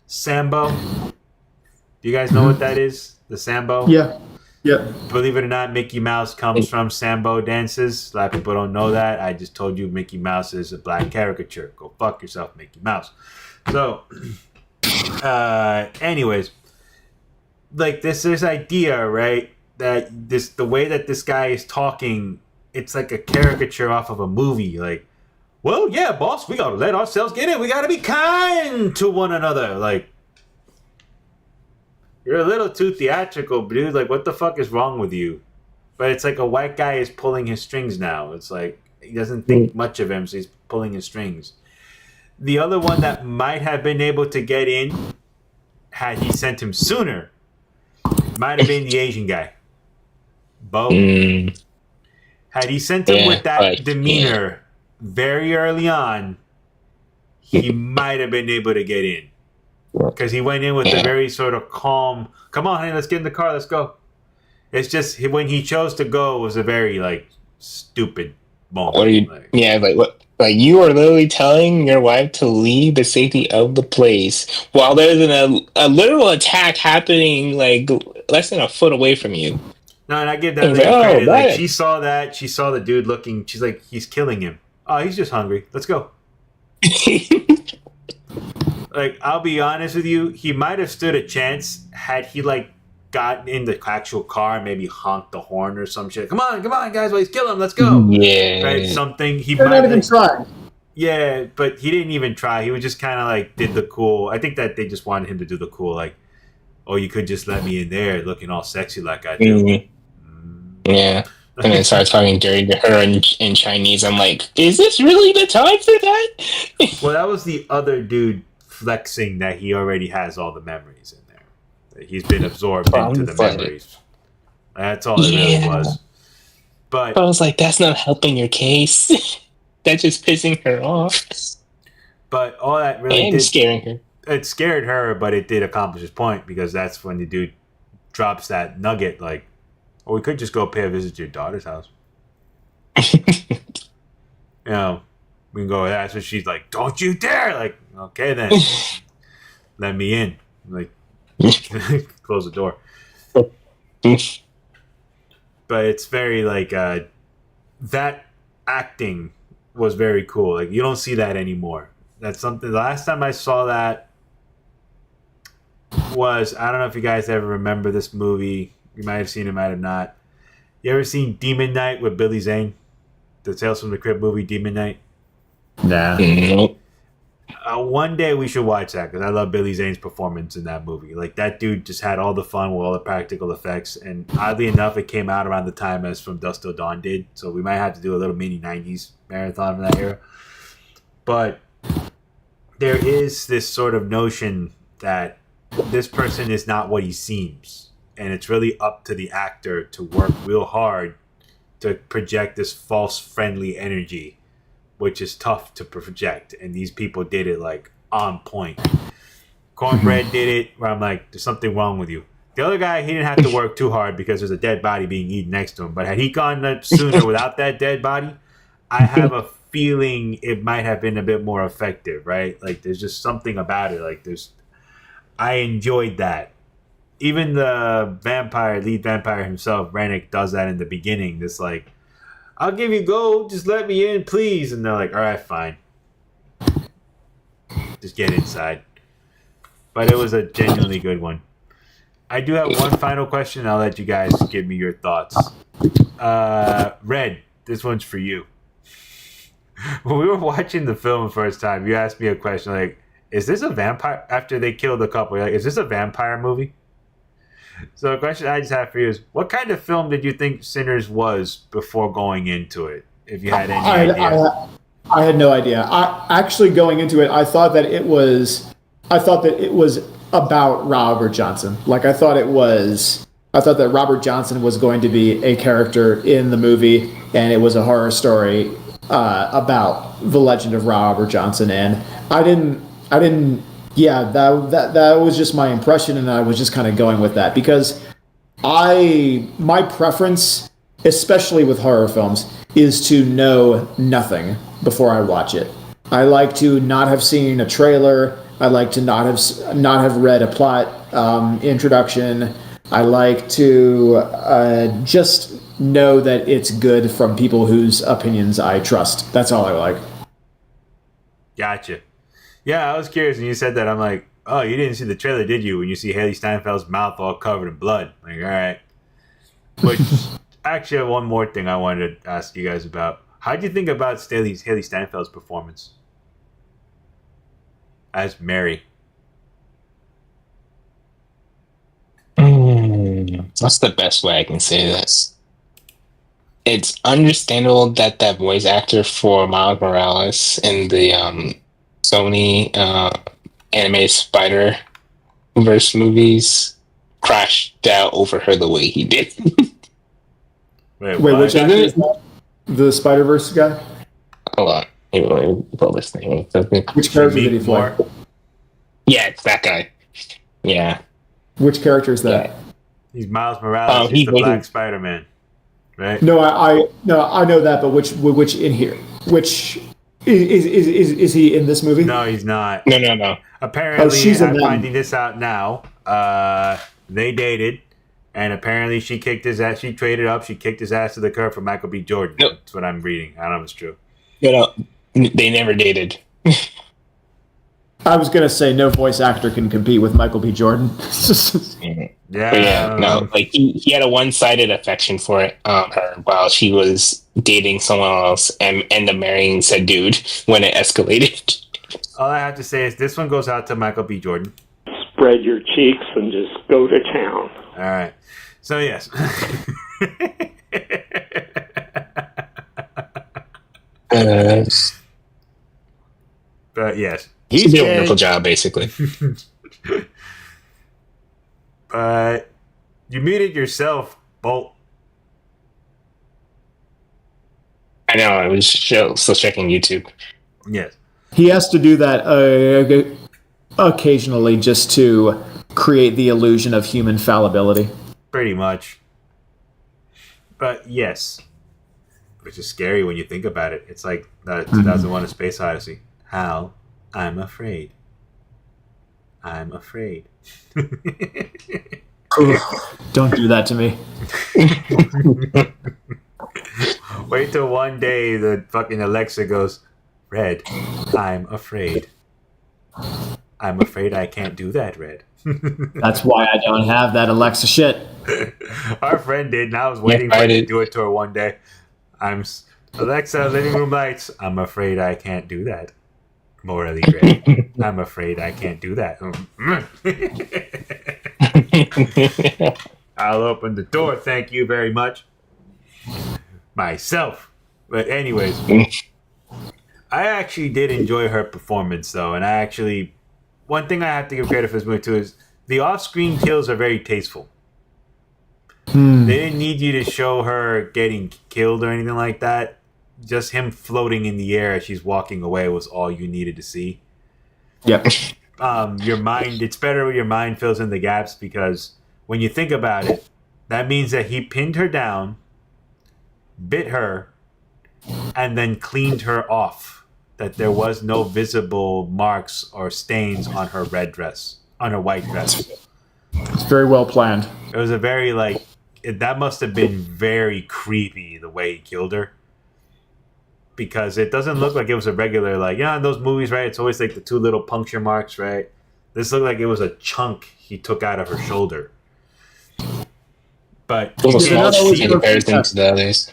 Sambo. Do you guys know what that is? The Sambo? Yeah. Yeah. Believe it or not, Mickey Mouse comes from Sambo dances. A lot of people don't know that. I just told you Mickey Mouse is a black caricature. Go fuck yourself, Mickey Mouse. So, anyways, like this idea, right? That the way that this guy is talking, it's like a caricature off of a movie. Like, well, yeah, boss, we gotta let ourselves get in. We gotta be kind to one another. Like, you're a little too theatrical, dude. Like, what the fuck is wrong with you? But it's like a white guy is pulling his strings now. It's like he doesn't think much of him, so he's pulling his strings. The other one that might have been able to get in, had he sent him sooner, might have been the Asian guy. Bo. Had he sent him with that demeanor very early on, he might have been able to get in. Because he went in with a very sort of calm, come on, honey, let's get in the car, let's go. It's just when he chose to go was a very like stupid moment. What are you? What? Like you are literally telling your wife to leave the safety of the place while there's a literal attack happening like less than a foot away from you. No, and I give that lady credit. Like she saw that, she saw the dude looking. She's like, he's killing him. Oh, he's just hungry. Let's go. Like, I'll be honest with you, he might have stood a chance had he like gotten in the actual car and maybe honked the horn or some shit. Come on, guys, well, he's killing him. Let's go. Yeah. Right? Something. They're not even trying. Yeah, but he didn't even try. He was just kind of like did the cool. I think that they just wanted him to do the cool, like, oh, you could just let me in there looking all sexy like I do. Yeah. And then starts talking dirty to her in Chinese. I'm like, is this really the time for that? Well, that was the other dude flexing that he already has all the memories in there. He's been absorbed into the memories. That's all it really was. But I was like, that's not helping your case. That's just pissing her off. But all that really did scaring her. It scared her, but it did accomplish its point, because that's when the dude drops that nugget, like, or we could just go pay a visit to your daughter's house. You know, we can go with that. So she's like, don't you dare! Like, okay then. Let me in. Like, close the door. But it's very like that acting was very cool. Like, you don't see that anymore. That's something. The last time I saw that was, I don't know if you guys ever remember this movie. You might have seen it, might have not. You ever seen Demon Knight with Billy Zane? The Tales from the Crypt movie, Demon Knight? Nah. One day we should watch that, because I love Billy Zane's performance in that movie. Like, that dude just had all the fun with all the practical effects, and oddly enough, it came out around the time as From Dusk Till Dawn did, so we might have to do a little mini 90s marathon from that era. But there is this sort of notion that this person is not what he seems, and it's really up to the actor to work real hard to project this false friendly energy, which is tough to project, and these people did it like on point. Cornbread did it where I'm like, there's something wrong with you. The other guy, he didn't have to work too hard because there's a dead body being eaten next to him. But had he gone up sooner without that dead body, I have a feeling it might have been a bit more effective, right? Like, there's just something about it. Like, I enjoyed that. Even the lead vampire himself, Rennick, does that in the beginning. This like, I'll give you gold, just let me in, please. And they're like, all right, fine. Just get inside. But it was a genuinely good one. I do have one final question. I'll let you guys give me your thoughts. Red, this one's for you. When we were watching the film the first time, you asked me a question like, is this a vampire? After they killed the couple, you're like, is this a vampire movie? So the question I just have for you is, what kind of film did you think Sinners was before going into it? If you had any idea. I had no idea. Actually, going into it, I thought that it was about Robert Johnson. Like, I thought that Robert Johnson was going to be a character in the movie, and it was a horror story about the legend of Robert Johnson. And I didn't. Yeah, that was just my impression, and I was just kind of going with that because my preference, especially with horror films, is to know nothing before I watch it. I like to not have seen a trailer. I like to not have read a plot introduction. I like to just know that it's good from people whose opinions I trust. That's all I like. Gotcha. Yeah, I was curious when you said that. I'm like, oh, you didn't see the trailer, did you? When you see Haley Steinfeld's mouth all covered in blood. Like, all right. Which, actually, I have one more thing I wanted to ask you guys about. How do you think about Haley Steinfeld's performance as Mary? What's the best way I can say this? It's understandable that voice actor for Miles Morales in the Sony animated Spider-Verse movies crashed out over her the way he did. Wait, which actor is that? The Spider-Verse guy? Hold on. Which character did he play? Yeah, it's that guy. Yeah. Which character is that? Yeah. He's Miles Morales. He's the Black Spider-Man, right? No, I know that, but which in here? Which is he in this movie? No, he's not. No. Apparently, I'm finding this out now. They dated, and apparently she kicked his ass. She traded up. She kicked his ass to the curb for Michael B. Jordan. Nope. That's what I'm reading. I don't know if it's true. They never dated. I was gonna say no voice actor can compete with Michael B. Jordan. No. Like he had a one-sided affection for her while she was dating someone else and ended up marrying said dude when it escalated. All I have to say is this one goes out to Michael B. Jordan. Spread your cheeks and just go to town. All right. So yes. But yes. He did a wonderful job, basically. But you muted yourself, Bolt. I know. I was still checking YouTube. Yes. He has to do that occasionally just to create the illusion of human fallibility. Pretty much. But yes. Which is scary when you think about it. It's like 2001 A Space Odyssey. Hal, I'm afraid. I'm afraid. Don't do that to me. Wait till one day the fucking Alexa goes, Red, I'm afraid. I'm afraid I can't do that, Red. That's why I don't have that Alexa shit. Our friend did, and I was waiting for him to do it to her one day. Alexa, living room lights. I'm afraid I can't do that. Morally gray. I'm afraid I can't do that. I'll open the door. Thank you very much. Myself. But anyways, I actually did enjoy her performance, though. And one thing I have to give credit for this movie, too, is the off-screen kills are very tasteful. They didn't need you to show her getting killed or anything like that. Just him floating in the air as she's walking away was all you needed to see. Yep. Your mind, it's better when your mind fills in the gaps because when you think about it, that means that he pinned her down, bit her, and then cleaned her off. That there was no visible marks or stains on her red dress, on her white dress. It's very well planned. It was a very, like, that must have been very creepy the way he killed her. Because it doesn't look like it was a regular, like, in those movies, right? It's always like the two little puncture marks, right? This looked like it was a chunk he took out of her shoulder. But It was a small not always in comparison to the others.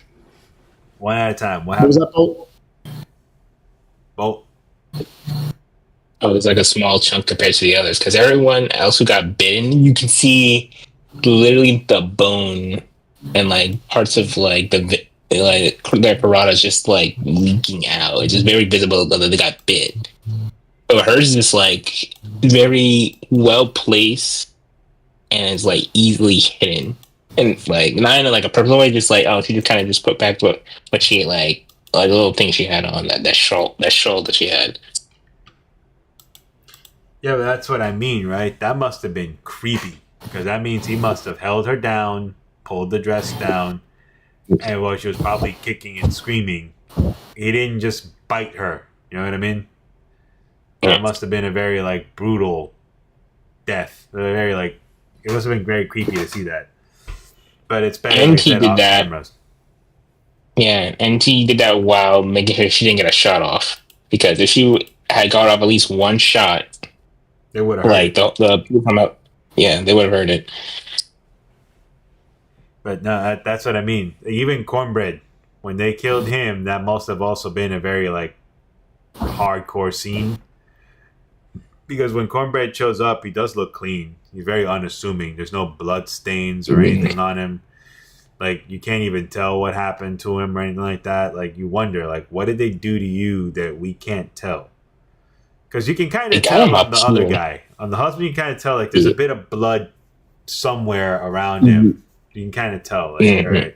one at a time. What What was happened? that, Bolt? Bolt. Oh, it was like a small chunk compared to the others. Because everyone else who got bitten, you can see literally the bone and like parts of like their parietas just like leaking out. It's just very visible that they got bit. But hers is just like very well placed and it's like easily hidden. And like not in like a purposeful way, just like she just kind of just put back what she like a little thing she had on that shawl that she had. Yeah, but that's what I mean, right? That must have been creepy. Because that means he must have held her down, pulled the dress down, and while she was probably kicking and screaming, he didn't just bite her. You know what I mean? That must have been a very, like, brutal death. Very, like, it must have been very creepy to see that. But it's better And like he that did off that. cameras. Yeah, and he did that while making sure she didn't get a shot off. Because if she had got off at least one shot, They would have heard like it. the people come out, yeah, they would have heard it. But no, that's what I mean. Even Cornbread, when they killed him, that must have also been a very, like, hardcore scene. Because when Cornbread shows up, he does look clean. He's very unassuming. There's no blood stains or anything on him. Like, you can't even tell what happened to him or anything like that. Like, you wonder, like, what did they do to you that we can't tell? Because you can kind of tell on the other guy. On the husband, you can kind of tell, like, there's a bit of blood somewhere around him. You can kind of tell. Like, all right.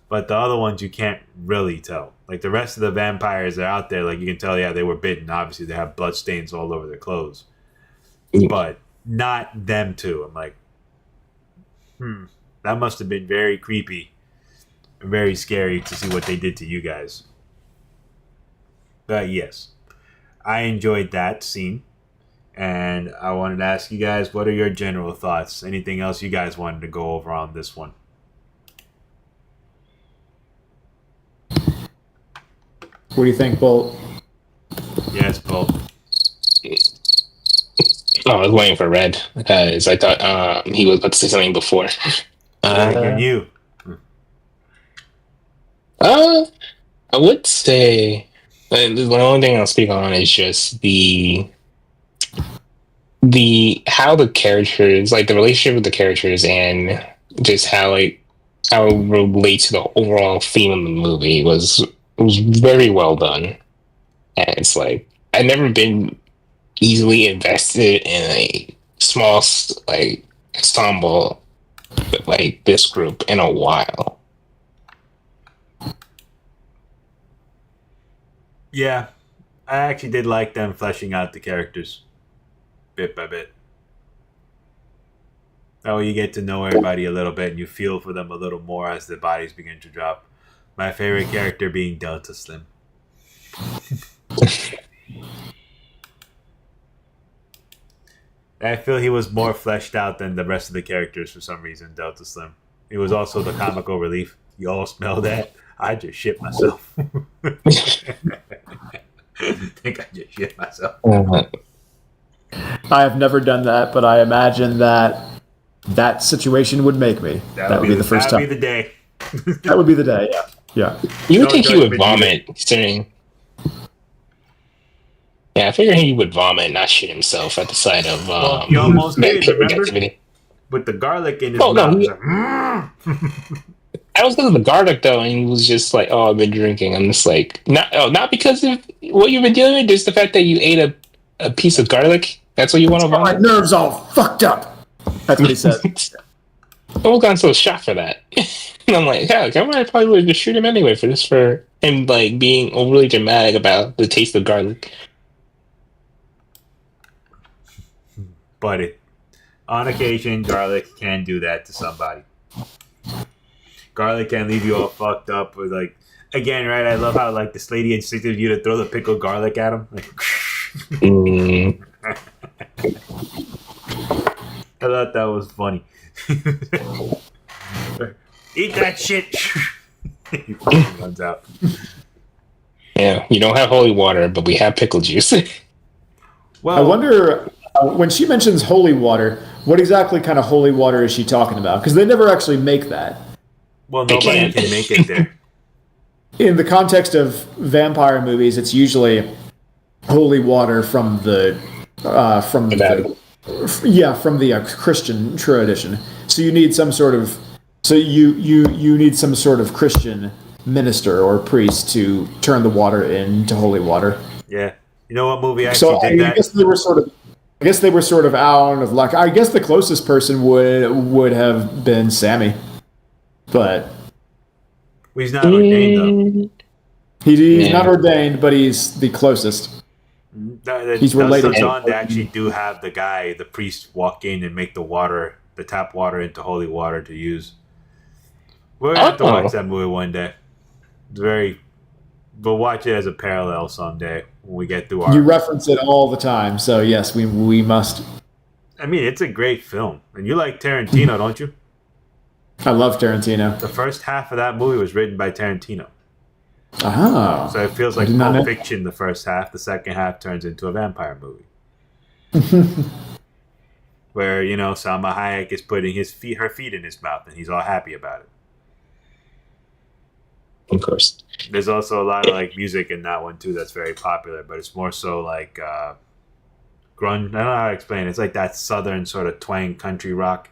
But the other ones, you can't really tell. Like, the rest of the vampires that are out there, like, you can tell, yeah, they were bitten. Obviously, they have blood stains all over their clothes. But not them two. I'm like, that must have been very creepy and very scary to see what they did to you guys. But yes, I enjoyed that scene. And I wanted to ask you guys, what are your general thoughts? Anything else you guys wanted to go over on this one? What do you think, Bolt? Yes, Bolt. Oh, I was waiting for Red because I thought he was about to say something before. You. I would say the only thing I'll speak on is just the how the characters, like the relationship with the characters, and just how it relates to the overall theme of the movie was very well done. And it's like I've never been easily invested in a small like ensemble like this group in a while. Yeah, I actually did like them fleshing out the characters bit by bit. That way you get to know everybody a little bit and you feel for them a little more as the bodies begin to drop. My favorite character being Delta Slim. I feel he was more fleshed out than the rest of the characters for some reason, Delta Slim. He was also the comical relief. You all smell that? I just shit myself. I think I just shit myself. I have never done that, but I imagine that situation would make me. That would be the first time. That would be the day. That would be the day, yeah. You would think he would vomit, considering. Yeah, I figured he would vomit, not shit himself at the sight of. Well, he almost did, remember? Activity. With the garlic in his mouth. No, I was because of the garlic though, and he was just like, "Oh, I've been drinking." I'm just like, not because of what you've been dealing with, just the fact that you ate a piece of garlic. That's what you want to vomit. My nerves all fucked up. That's what he said. I was gotten so shot for that, and I'm like, yeah, I probably would just shoot him anyway for him like being overly dramatic about the taste of garlic. But On occasion, garlic can do that to somebody. Garlic can leave you all fucked up with like. Again, right? I love how like this lady insisted you to throw the pickled garlic at him. Like, I thought that was funny. Eat that shit. He fucking runs out. Yeah, you don't have holy water, but we have pickle juice. Well, I wonder when she mentions holy water, what exactly kind of holy water is she talking about? Because they never actually make that. Well, They nobody can't. can make it there. In the context of vampire movies, it's usually holy water from the from Vatican. from the Christian tradition. So you need some sort of you need some sort of Christian minister or priest to turn the water into holy water. Yeah. You know what movie actually So I did that? guess they were sort of out of luck. I guess the closest person would have been Sammy, but Well, he's not ordained he's Yeah. not ordained, but he's the closest. though. He's related Dusk Till to- Dawn, they actually do have the priest, walk in and make the tap water into holy water to use. We're gonna have to Oh. watch that movie one day. It's we'll watch it as a parallel someday when we get through our. You reference it all the time, so yes, we must. I mean, it's a great film, and you like Tarantino, don't you? I love Tarantino. The first half of that movie was written by Tarantino, Oh, so it feels like did not Pulp know. Fiction. The first half, the second half turns into a vampire movie, where Salma Hayek is putting her feet in his mouth, and he's all happy about it. Of course. There's also a lot of like music in that one too that's very popular, but it's more so like grunge. I don't know how to explain it. It's like that southern sort of twang country rock.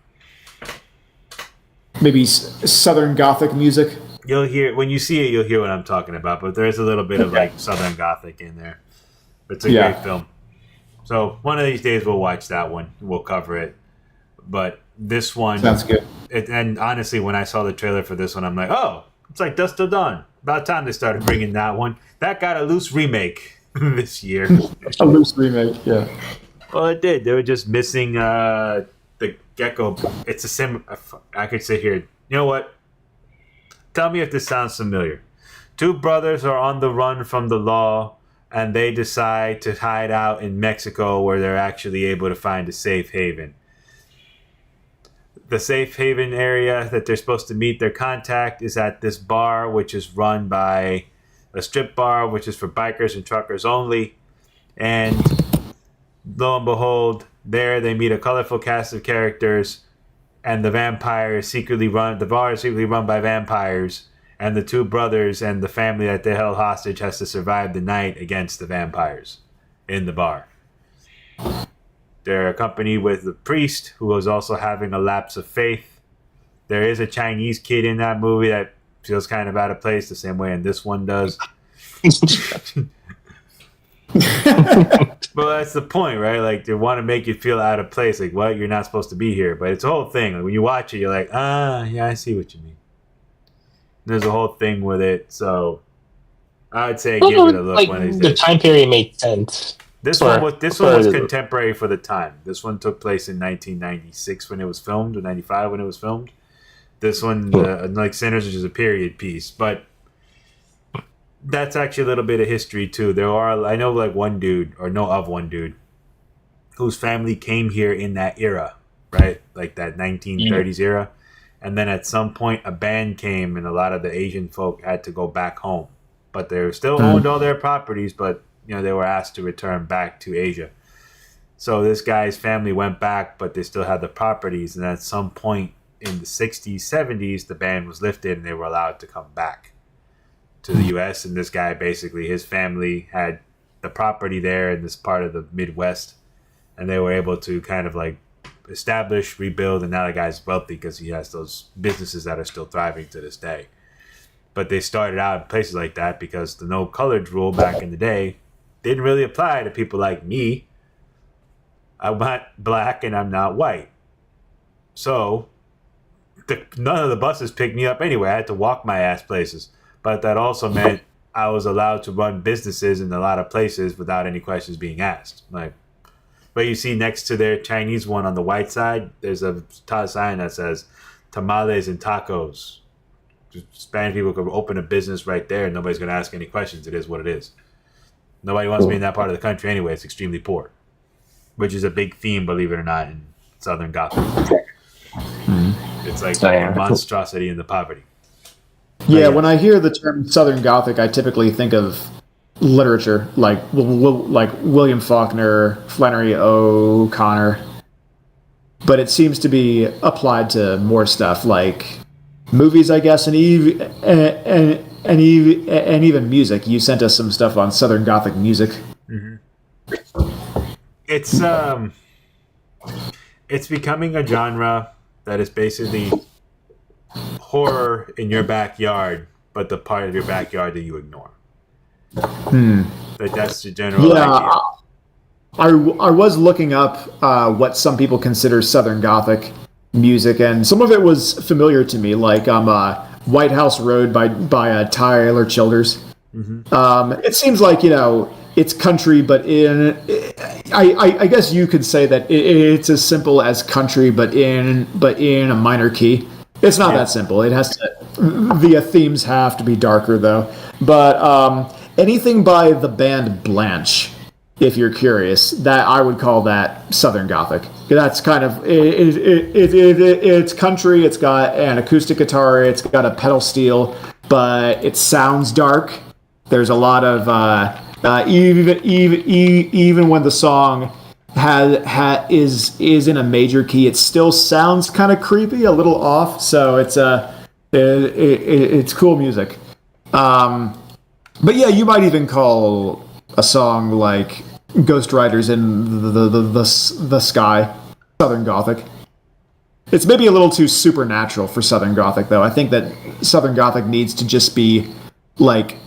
Maybe Southern Gothic music. You'll hear when you see it, you'll hear what I'm talking about. But there's a little bit of Okay. like southern gothic in there. It's a Yeah. great film. So one of these days we'll watch that one. We'll cover it. But this one, Sounds good. and honestly, when I saw the trailer for this one, I'm like, oh, it's like Dusk Till Dawn. About time they started bringing that one. That got a loose remake this year. A loose remake. Yeah. Well, it did. They were just missing the gecko. It's a I could sit here. You know what? Tell me if this sounds familiar. Two brothers are on the run from the law, and they decide to hide out in Mexico where they're actually able to find a safe haven. The safe haven area that they're supposed to meet their contact is at this bar, which is run by a strip bar, which is for bikers and truckers only. And lo and behold, there they meet a colorful cast of characters, and the bar is secretly run by vampires, and the two brothers and the family that they held hostage has to survive the night against the vampires in the bar. They're accompanied with the priest, who is also having a lapse of faith. There is a Chinese kid in that movie that feels kind of out of place, the same way in this one does. But that's the point, right? Like, they want to make you feel out of place. Like, what? You're not supposed to be here. But it's a whole thing. Like, when you watch it, you're like, yeah, I see what you mean. There's a whole thing with it. So, I would say give it a look Like, one of these the days. time period made sense. This for- one was for- contemporary for the time. This one took place in 1996 when it was filmed, or 95 when it was filmed. This one, like Sinners, which is a period piece. But that's actually a little bit of history too. I know one dude whose family came here in that era, right? Like that 1930s era. And then at some point a ban came and a lot of the Asian folk had to go back home. But they still owned all their properties, but they were asked to return back to Asia. So this guy's family went back, but they still had the properties. And at some point in the 60s, 70s, the ban was lifted and they were allowed to come back to the U.S. And this guy, basically, his family had the property there in this part of the Midwest. And they were able to kind of like establish, rebuild, and now the guy's wealthy because he has those businesses that are still thriving to this day. But they started out in places like that because the no colored rule back in the day didn't really apply to people like me. I'm not black and I'm not white. So none of the buses picked me up anyway. I had to walk my ass places. But that also meant I was allowed to run businesses in a lot of places without any questions being asked. Like, But you see next to their Chinese one on the white side, there's a sign that says tamales and tacos. Spanish people could open a business right there and nobody's going to ask any questions. It is what it is. Nobody wants to be in that part of the country anyway. It's extremely poor, which is a big theme, believe it or not, in Southern Gothic. It's like the monstrosity and the poverty. Yeah, when I hear the term Southern Gothic, I typically think of literature like William Faulkner, Flannery O'Connor, but it seems to be applied to more stuff like movies, I guess, and even music. You sent us some stuff on Southern Gothic music. It's becoming a genre that is basically horror in your backyard, but the part of your backyard that you ignore. Like that's the general idea. I was looking up what some people consider Southern Gothic music, and some of it was familiar to me, like White House Road by Tyler Childers. It seems like, it's country, but I guess you could say that it's as simple as country, but in a minor key. It's not that simple. It has to. The themes have to be darker, though. But anything by the band Blanche, if you're curious, that I would call that Southern Gothic. That's kind of it's country. It's got an acoustic guitar. It's got a pedal steel, but it sounds dark. There's a lot of even when the song is in a major key, it still sounds kind of creepy, a little off. So it's cool music. But yeah, you might even call a song like Ghost Riders in the Sky Southern Gothic. It's maybe a little too supernatural for Southern Gothic, though. I think that Southern Gothic needs to just be like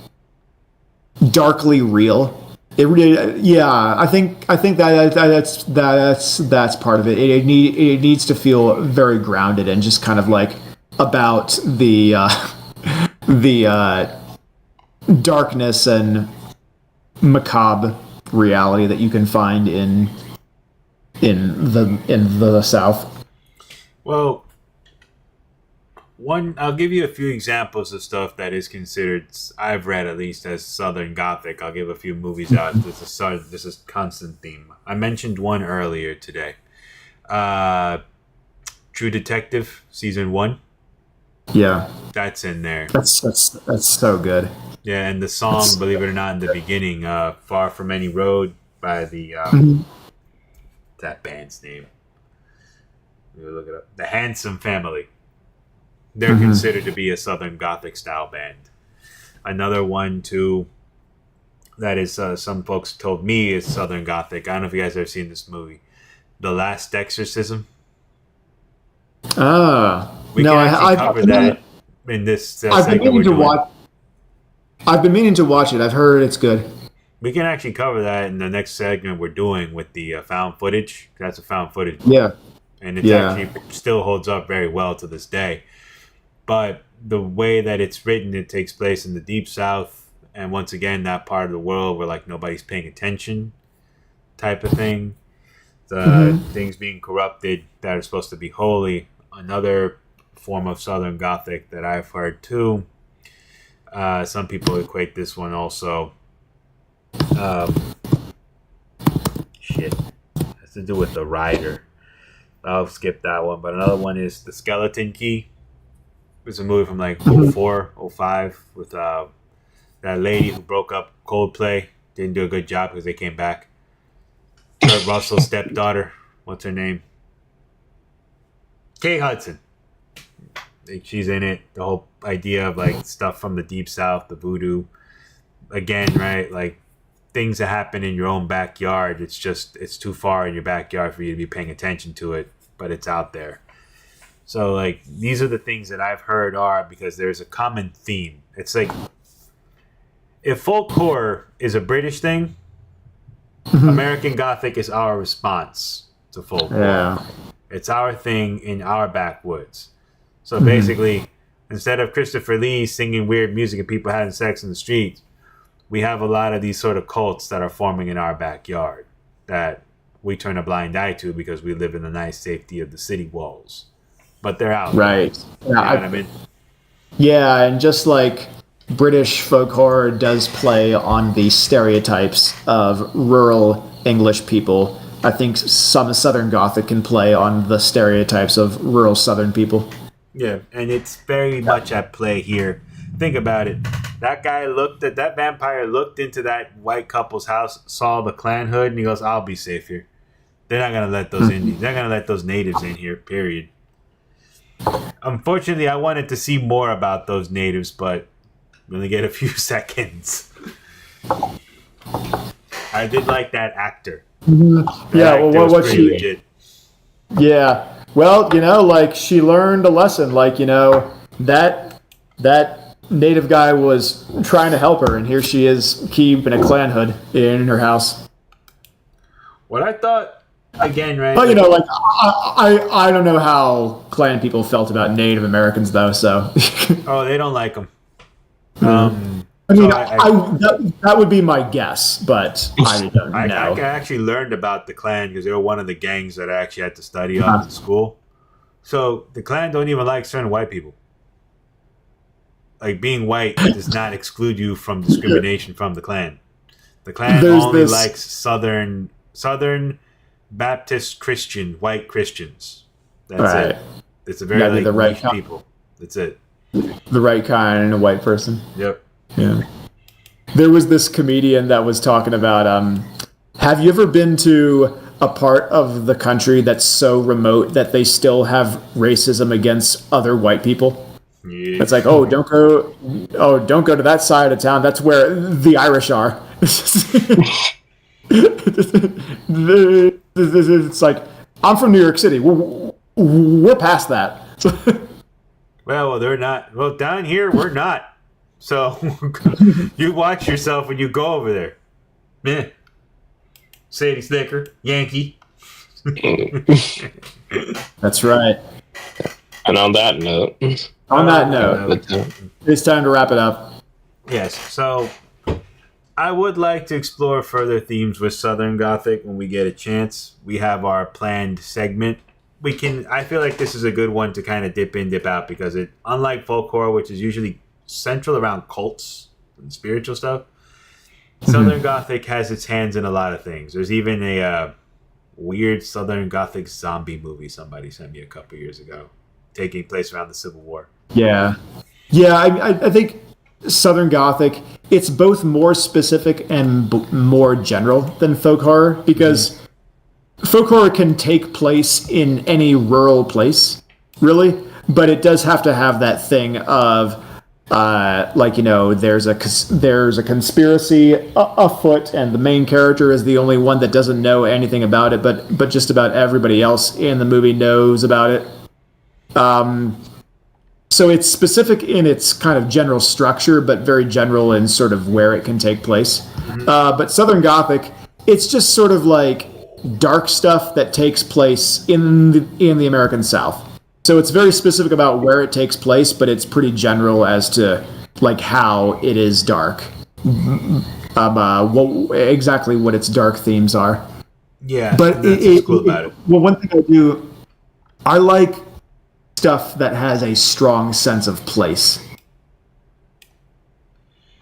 darkly real. It really, yeah. I think that's part of it. It needs to feel very grounded and just kind of like about the darkness and macabre reality that you can find in the South. Well, I'll give you a few examples of stuff that is considered, I've read at least, as Southern Gothic. I'll give a few movies out. This is constant theme. I mentioned one earlier today. True Detective season 1. Yeah, that's in there. That's so good. Yeah, and the song, believe it or not, in the beginning, "Far From Any Road" by the that band's name. Let me look it up. The Handsome Family. They're considered to be a Southern Gothic style band. Another one too that is some folks told me is Southern Gothic. I don't know if you guys have ever seen this movie, The Last Exorcism. We can actually cover that in this segment we're doing. I've been meaning to watch it. I've heard it's good. We can actually cover that in the next segment we're doing with the found footage. That's a found footage. Yeah. And it actually still holds up very well to this day. But the way that it's written, it takes place in the Deep South. And once again, that part of the world where like nobody's paying attention type of thing. The things being corrupted that are supposed to be holy. Another form of Southern Gothic that I've heard too. Some people equate this one also. It has to do with the rider. I'll skip that one. But another one is The Skeleton Key. It's a movie from like 04, 05 with that lady who broke up Coldplay. Didn't do a good job because they came back. Kurt Russell's stepdaughter. What's her name? Kate Hudson. She's in it. The whole idea of like stuff from the Deep South, the voodoo. Again, right? Like things that happen in your own backyard. It's too far in your backyard for you to be paying attention to it, but it's out there. So like these are the things that I've heard are because there's a common theme. It's like if folk horror is a British thing, American Gothic is our response to folk horror. It's our thing in our backwoods. So basically, instead of Christopher Lee singing weird music and people having sex in the streets, we have a lot of these sort of cults that are forming in our backyard that we turn a blind eye to because we live in the nice safety of the city walls. But they're out. Right. You know what I mean? Yeah, and just like British folk horror does play on the stereotypes of rural English people, I think some Southern Gothic can play on the stereotypes of rural Southern people. Yeah, and it's very much at play here. Think about it. That vampire looked into that white couple's house, saw the clan hood, and he goes, I'll be safe here. They're not going to let those Indians, they're not going to let those natives in here, period. Unfortunately, I wanted to see more about those natives, but we only get a few seconds. I did like that actor. Yeah, well, what was she? Legit. Yeah, well, like she learned a lesson. Like, that native guy was trying to help her, and here she is keeping a clan hood in her house. What I thought, again, right? But I don't know how clan people felt about Native Americans, though. So. Oh, they don't like them. I mean, that would be my guess, but I don't know. I actually learned about the Klan because they were one of the gangs that I actually had to study on in school. So the Klan don't even like certain white people. Like, being white does not exclude you from discrimination from the Klan. The Klan only likes Southern Baptist Christian white Christians. That's it. It's a very the right niche people. That's it. The right kind of white person. Yep. Yeah. There was this comedian that was talking about, have you ever been to a part of the country that's so remote that they still have racism against other white people? Yeah. It's like, don't go to that side of town. That's where the Irish are. It's like, I'm from New York City. We're past that. Well, they're not. Well, down here, we're not. So you watch yourself when you go over there. Meh. Sadie Snicker, Yankee. That's right. And on that note, it's time to wrap it up. Yes. So I would like to explore further themes with Southern Gothic when we get a chance. We have our planned segment. I feel like this is a good one to kind of dip in, dip out, because it, unlike folk horror, which is usually central around cults and spiritual stuff, Southern Gothic has its hands in a lot of things. There's even a weird Southern Gothic zombie movie somebody sent me a couple years ago, taking place around the Civil War. Yeah. I think Southern Gothic, it's both more specific and more general than folk horror, because folk horror can take place in any rural place, really, but it does have to have that thing of there's a conspiracy afoot, and the main character is the only one that doesn't know anything about it, but just about everybody else in the movie knows about it. So it's specific in its kind of general structure, but very general in sort of where it can take place. But Southern Gothic, it's just sort of like dark stuff that takes place in the American South. So it's very specific about where it takes place, but it's pretty general as to like how it is dark. Exactly what its dark themes are. Yeah, but that's cool about it. Well, one thing I like stuff that has a strong sense of place,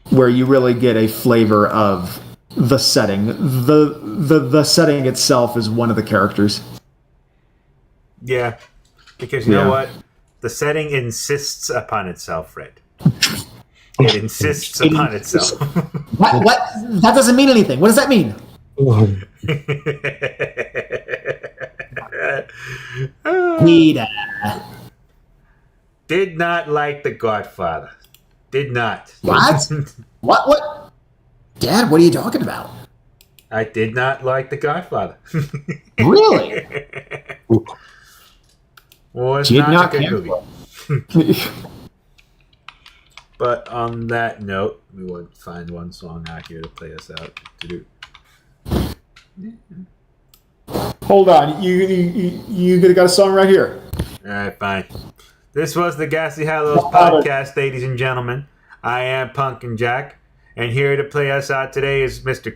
where you really get a flavor of the setting. The setting itself is one of the characters. Yeah. Because you know what? The setting insists upon itself, Fred. It insists upon itself. What? That doesn't mean anything. What does that mean? Peter. Did not like The Godfather. Did not. What? What? Dad, what are you talking about? I did not like The Godfather. Really? Well, it's not a good movie. But on that note, we will find one song out here to play us out. Hold on, you got a song right here. All right, fine. This was the Ghastly Hallows podcast, ladies and gentlemen. I am Pumpkin Jack, and here to play us out today is Mr.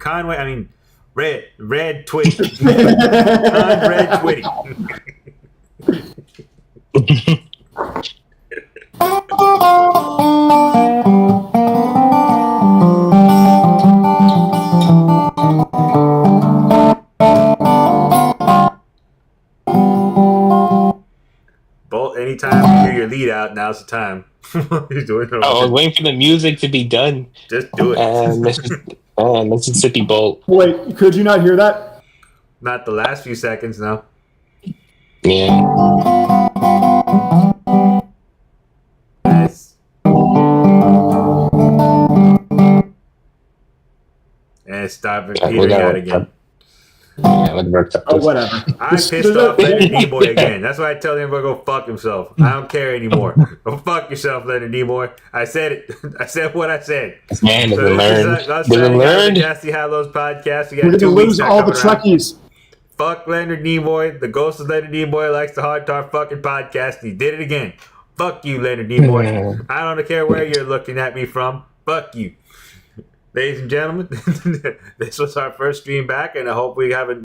Red Twitty. I'm Red Twitty. Bolt, anytime you hear your lead out, now's the time. He's doing it. I was waiting for the music to be done. Just do it. And Mississippi Bolt. Wait, could you not hear that? Not the last few seconds, no. Yeah. Nice. And stop repeating that again. Yeah, with the Oh, whatever. I'm pissed off Leonard Nimoy again. That's why I tell him to go fuck himself. I don't care anymore. Go fuck yourself, Leonard Nimoy. I said it. I said what I said. This man doesn't learn. Doesn't learn. Nasty Hallows podcast. We got We're going 2 to weeks lose now all the coming around. Trekkies. Fuck Leonard Nimoy. The ghost of Leonard Nimoy likes the Hard Tar fucking podcast. He did it again. Fuck you, Leonard Nimoy. I don't care where you're looking at me from. Fuck you. Ladies and gentlemen, this was our first stream back, and I hope we haven't